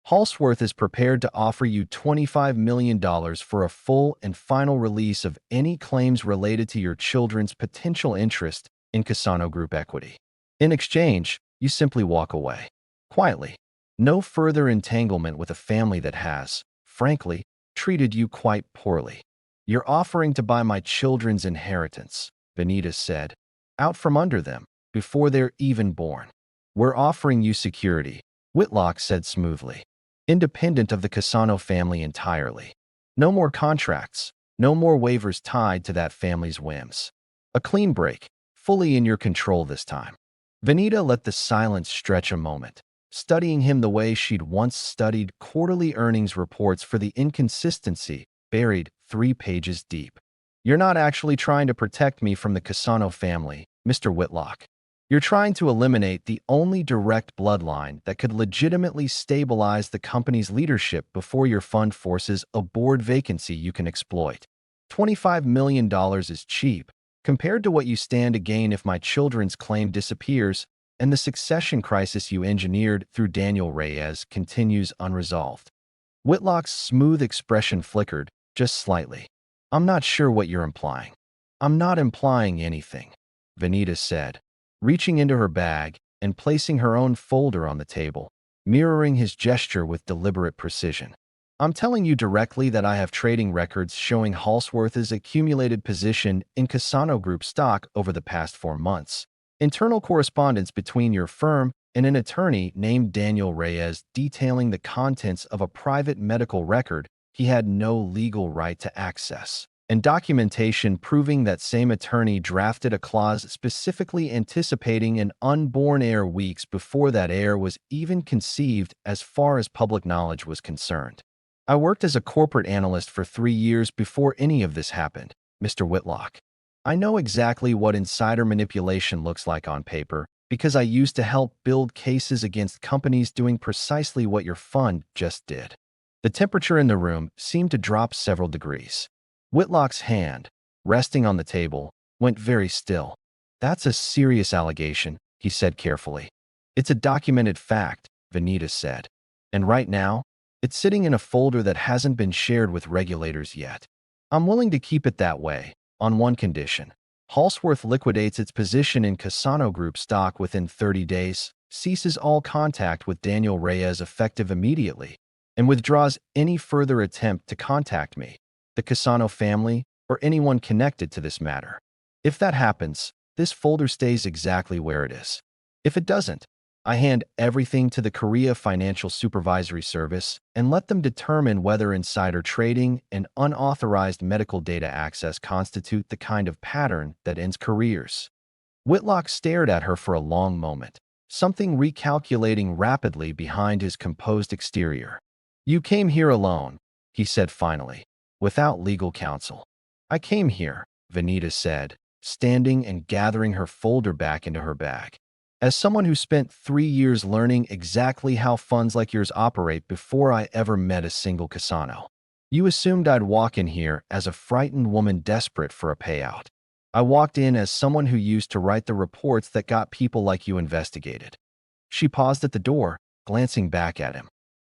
"Halsworth is prepared to offer you $25 million for a full and final release of any claims related to your children's potential interest in Cassano Group equity. In exchange, you simply walk away. Quietly. No further entanglement with a family that has, frankly, treated you quite poorly. You're offering to buy my children's inheritance," Venita said, "out from under them, before they're even born. We're offering you security," Whitlock said smoothly, "independent of the Cassano family entirely. No more contracts, no more waivers tied to that family's whims. A clean break, fully in your control this time." Venita let the silence stretch a moment, studying him the way she'd once studied quarterly earnings reports for the inconsistency buried 3 pages deep. "You're not actually trying to protect me from the Cassano family, Mr. Whitlock. You're trying to eliminate the only direct bloodline that could legitimately stabilize the company's leadership before your fund forces a board vacancy you can exploit. $25 million is cheap, compared to what you stand to gain if my children's claim disappears and the succession crisis you engineered through Daniel Reyes continues unresolved." Whitlock's smooth expression flickered, just slightly. "I'm not sure what you're implying." "I'm not implying anything," Venita said, reaching into her bag and placing her own folder on the table, mirroring his gesture with deliberate precision. "I'm telling you directly that I have trading records showing Halsworth's accumulated position in Cassano Group stock over the past 4 months. Internal correspondence between your firm and an attorney named Daniel Reyes detailing the contents of a private medical record he had no legal right to access, and documentation proving that same attorney drafted a clause specifically anticipating an unborn heir weeks before that heir was even conceived as far as public knowledge was concerned. I worked as a corporate analyst for 3 years before any of this happened, Mr. Whitlock. I know exactly what insider manipulation looks like on paper because I used to help build cases against companies doing precisely what your fund just did." The The temperature in the room seemed to drop several degrees. Whitlock's hand, resting on the table, went very still. "That's a serious allegation," he said carefully. "It's a documented fact," Vanita said. "And right now, it's sitting in a folder that hasn't been shared with regulators yet. I'm willing to keep it that way, on one condition. Halsworth liquidates its position in Cassano Group stock within 30 days, ceases all contact with Daniel Reyes effective immediately, and withdraws any further attempt to contact me, the Cassano family, or anyone connected to this matter. If that happens, this folder stays exactly where it is. If it doesn't, I hand everything to the Korea Financial Supervisory Service and let them determine whether insider trading and unauthorized medical data access constitute the kind of pattern that ends careers." Whitlock stared at her for a long moment, something recalculating rapidly behind his composed exterior. "You came here alone," he said finally, "without legal counsel." "I came here," Vanita said, standing and gathering her folder back into her bag, "as someone who spent 3 years learning exactly how funds like yours operate before I ever met a single Cassano. You assumed I'd walk in here as a frightened woman desperate for a payout. I walked in as someone who used to write the reports that got people like you investigated." She paused at the door, glancing back at him.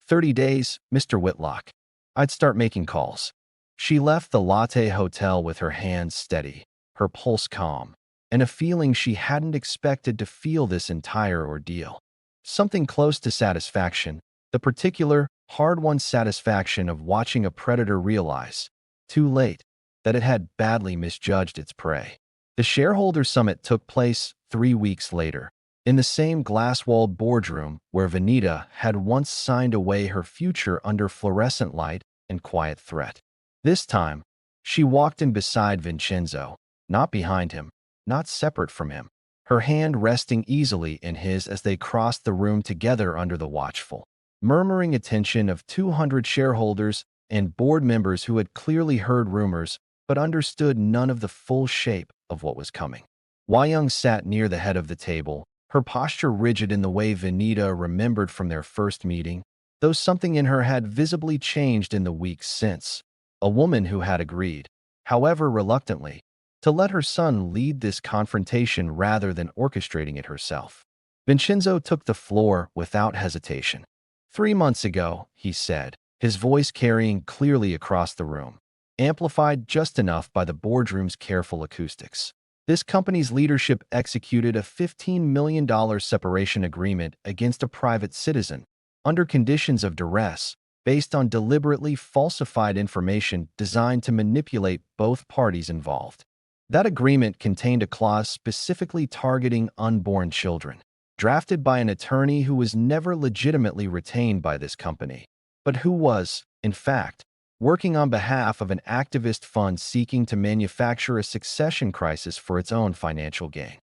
30 days, Mr. Whitlock. I'd start making calls." She left the Latte Hotel with her hands steady, her pulse calm, and a feeling she hadn't expected to feel this entire ordeal. Something close to satisfaction, the particular, hard-won satisfaction of watching a predator realize, too late, that it had badly misjudged its prey. The shareholder summit took place 3 weeks later, in the same glass-walled boardroom where Vanita had once signed away her future under fluorescent light and quiet threat. This time, she walked in beside Vincenzo, not behind him, not separate from him, her hand resting easily in his as they crossed the room together under the watchful, murmuring attention of 200 shareholders and board members who had clearly heard rumors but understood none of the full shape of what was coming. Wayung sat near the head of the table, her posture rigid in the way Vanita remembered from their first meeting, though something in her had visibly changed in the weeks since. A woman who had agreed, however reluctantly, to let her son lead this confrontation rather than orchestrating it herself. Vincenzo took the floor without hesitation. 3 months ago, he said, his voice carrying clearly across the room, amplified just enough by the boardroom's careful acoustics. This company's leadership executed a $15 million separation agreement against a private citizen, under conditions of duress, based on deliberately falsified information designed to manipulate both parties involved. That agreement contained a clause specifically targeting unborn children, drafted by an attorney who was never legitimately retained by this company, but who was, in fact, working on behalf of an activist fund seeking to manufacture a succession crisis for its own financial gain.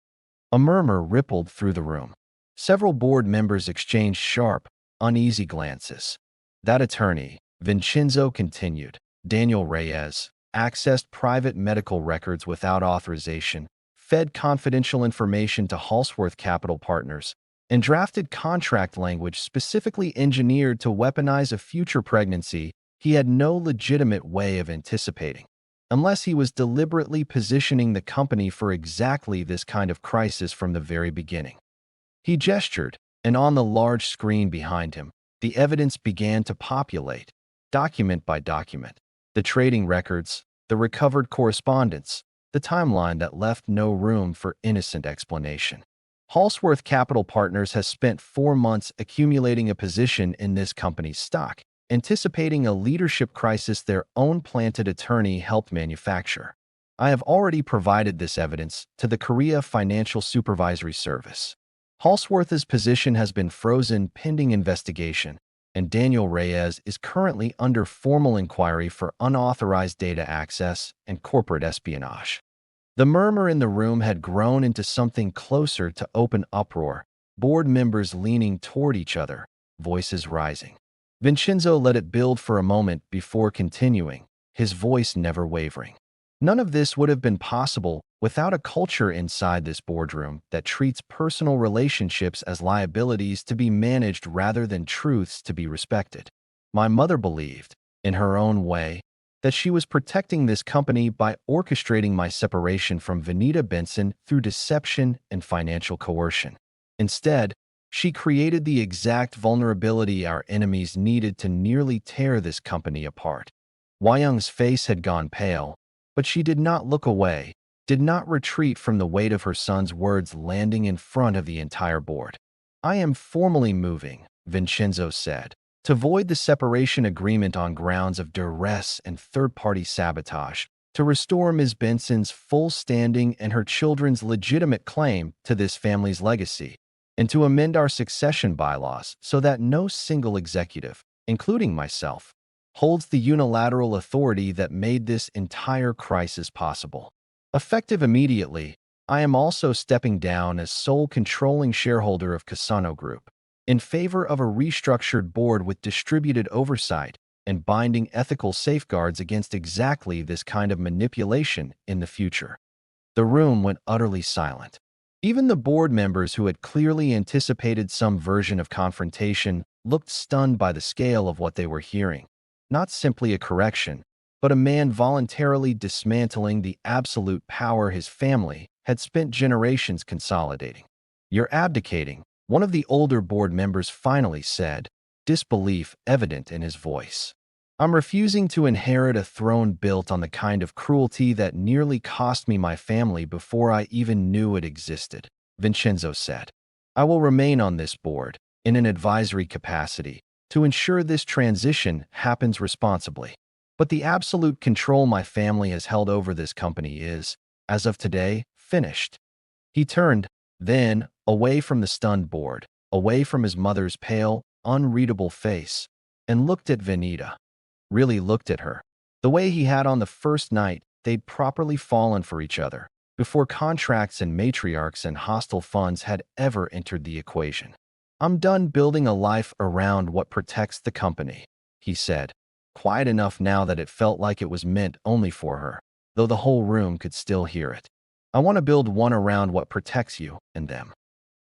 A murmur rippled through the room. Several board members exchanged sharp, uneasy glances. That attorney, Vincenzo continued, Daniel Reyes, accessed private medical records without authorization, fed confidential information to Halsworth Capital Partners, and drafted contract language specifically engineered to weaponize a future pregnancy he had no legitimate way of anticipating, unless he was deliberately positioning the company for exactly this kind of crisis from the very beginning. He gestured, and on the large screen behind him, the evidence began to populate, document by document. The trading records, the recovered correspondence, the timeline that left no room for innocent explanation. Halsworth Capital Partners has spent 4 months accumulating a position in this company's stock, anticipating a leadership crisis their own planted attorney helped manufacture. I have already provided this evidence to the Korea Financial Supervisory Service. Halsworth's position has been frozen pending investigation, and Daniel Reyes is currently under formal inquiry for unauthorized data access and corporate espionage. The murmur in the room had grown into something closer to open uproar, board members leaning toward each other, voices rising. Vincenzo let it build for a moment before continuing, his voice never wavering. None of this would have been possible without a culture inside this boardroom that treats personal relationships as liabilities to be managed rather than truths to be respected. My mother believed, in her own way, that she was protecting this company by orchestrating my separation from Vanita Benson through deception and financial coercion. Instead, she created the exact vulnerability our enemies needed to nearly tear this company apart. Young's face had gone pale, but she did not look away, did not retreat from the weight of her son's words landing in front of the entire board. I am formally moving, Vincenzo said, to void the separation agreement on grounds of duress and third-party sabotage, to restore Ms. Benson's full standing and her children's legitimate claim to this family's legacy, and to amend our succession bylaws so that no single executive, including myself, holds the unilateral authority that made this entire crisis possible. Effective immediately, I am also stepping down as sole controlling shareholder of Cassano Group, in favor of a restructured board with distributed oversight and binding ethical safeguards against exactly this kind of manipulation in the future. The room went utterly silent. Even the board members who had clearly anticipated some version of confrontation looked stunned by the scale of what they were hearing. Not simply a correction, but a man voluntarily dismantling the absolute power his family had spent generations consolidating. "You're abdicating," one of the older board members finally said, disbelief evident in his voice. "I'm refusing to inherit a throne built on the kind of cruelty that nearly cost me my family before I even knew it existed," Vincenzo said. "I will remain on this board, in an advisory capacity, to ensure this transition happens responsibly. But the absolute control my family has held over this company is, as of today, finished." He turned, then, away from the stunned board, away from his mother's pale, unreadable face, and looked at Vanita. Really looked at her, the way he had on the first night they'd properly fallen for each other, before contracts and matriarchs and hostile funds had ever entered the equation. "I'm done building a life around what protects the company," he said, quiet enough now that it felt like it was meant only for her, though the whole room could still hear it. "I want to build one around what protects you and them."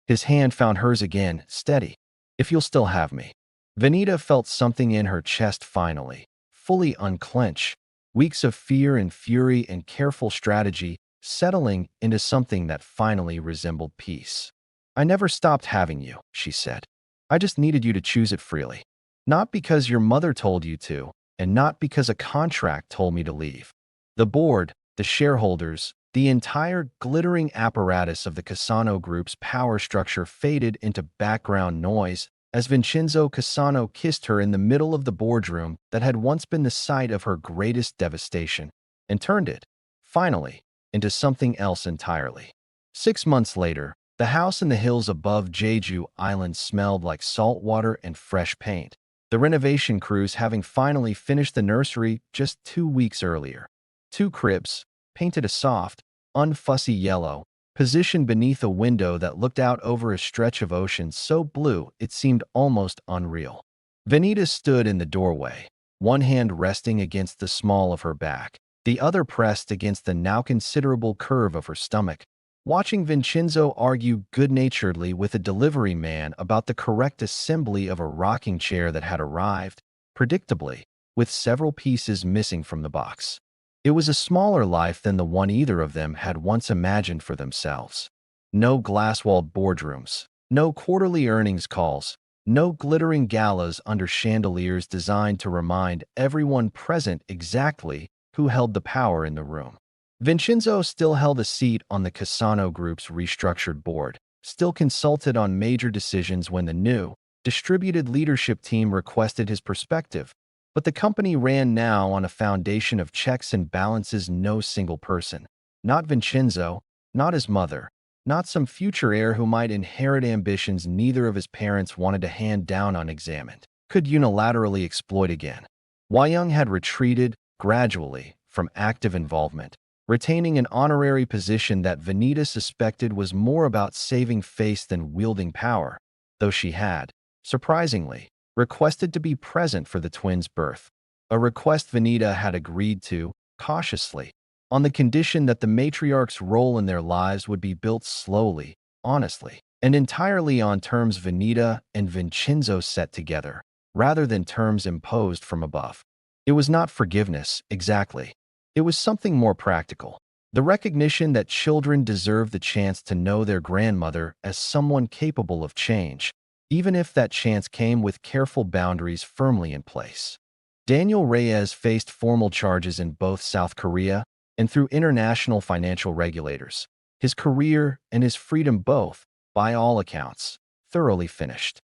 His hand found hers again, steady. "If you'll still have me." Vanita felt something in her chest finally, fully unclench, weeks of fear and fury and careful strategy settling into something that finally resembled peace. "I never stopped having you," she said. "I just needed you to choose it freely. Not because your mother told you to, and not because a contract told me to leave." The board, the shareholders, the entire glittering apparatus of the Cassano Group's power structure faded into background noise as Vincenzo Cassano kissed her in the middle of the boardroom that had once been the site of her greatest devastation, and turned it, finally, into something else entirely. 6 months later, the house in the hills above Jeju Island smelled like salt water and fresh paint, the renovation crews having finally finished the nursery just 2 weeks earlier. 2 cribs, painted a soft, unfussy yellow, positioned beneath a window that looked out over a stretch of ocean so blue it seemed almost unreal. Vanita stood in the doorway, one hand resting against the small of her back, the other pressed against the now considerable curve of her stomach, watching Vincenzo argue good-naturedly with a delivery man about the correct assembly of a rocking chair that had arrived, predictably, with several pieces missing from the box. It was a smaller life than the one either of them had once imagined for themselves. No glass-walled boardrooms, no quarterly earnings calls, no glittering galas under chandeliers designed to remind everyone present exactly who held the power in the room. Vincenzo still held a seat on the Cassano Group's restructured board, still consulted on major decisions when the new, distributed leadership team requested his perspective, but the company ran now on a foundation of checks and balances no single person, not Vincenzo, not his mother, not some future heir who might inherit ambitions neither of his parents wanted to hand down unexamined, could unilaterally exploit again. Young had retreated, gradually, from active involvement, retaining an honorary position that Vanita suspected was more about saving face than wielding power, though she had, surprisingly, requested to be present for the twins' birth, a request Vanita had agreed to, cautiously, on the condition that the matriarch's role in their lives would be built slowly, honestly, and entirely on terms Vanita and Vincenzo set together. rather than terms imposed from above. It was not forgiveness, exactly. It was something more practical. The recognition that children deserve the chance to know their grandmother as someone capable of change, even if that chance came with careful boundaries firmly in place. Daniel Reyes faced formal charges in both South Korea and through international financial regulators. His career and his freedom both, by all accounts, thoroughly finished.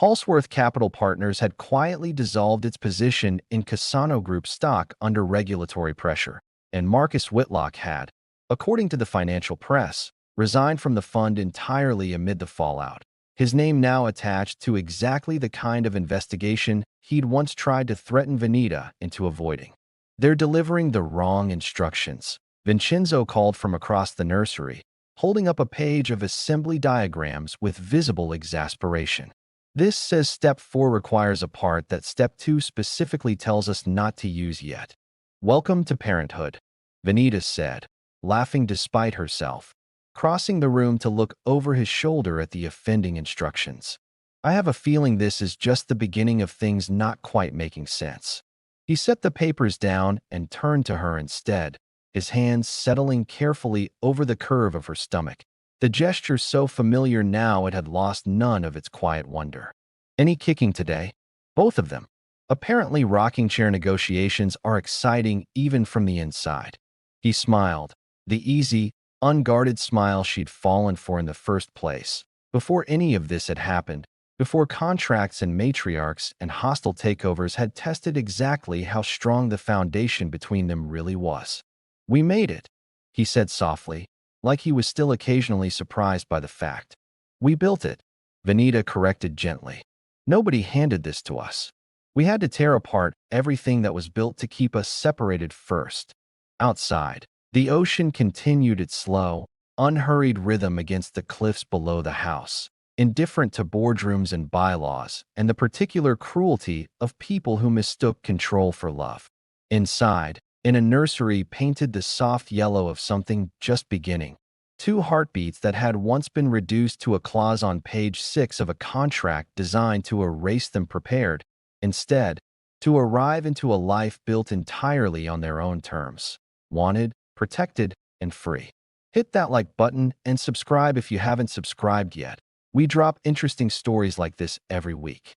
Halsworth Capital Partners had quietly dissolved its position in Cassano Group stock under regulatory pressure, and Marcus Whitlock had, according to the financial press, resigned from the fund entirely amid the fallout. His name now attached to exactly the kind of investigation he'd once tried to threaten Venita into avoiding. They're delivering the wrong instructions, Vincenzo called from across the nursery, holding up a page of assembly diagrams with visible exasperation. This says Step 4 requires a part that Step 2 specifically tells us not to use yet. Welcome to parenthood, Venita said, laughing despite herself, crossing the room to look over his shoulder at the offending instructions. I have a feeling this is just the beginning of things not quite making sense. He set the papers down and turned to her instead, his hands settling carefully over the curve of her stomach, the gesture so familiar now it had lost none of its quiet wonder. Any kicking today? Both of them. Apparently, rocking chair negotiations are exciting even from the inside. He smiled, the easy, unguarded smile she'd fallen for in the first place, before any of this had happened, before contracts and matriarchs and hostile takeovers had tested exactly how strong the foundation between them really was. We made it, he said softly, like he was still occasionally surprised by the fact. We built it, Venita corrected gently. Nobody handed this to us. We had to tear apart everything that was built to keep us separated first. Outside, the ocean continued its slow, unhurried rhythm against the cliffs below the house, indifferent to boardrooms and bylaws and the particular cruelty of people who mistook control for love. Inside, in a nursery painted the soft yellow of something just beginning, two heartbeats that had once been reduced to a clause on page 6 of a contract designed to erase them prepared, instead, to arrive into a life built entirely on their own terms, wanted, protected, and free. Hit that like button and subscribe if you haven't subscribed yet. We drop interesting stories like this every week.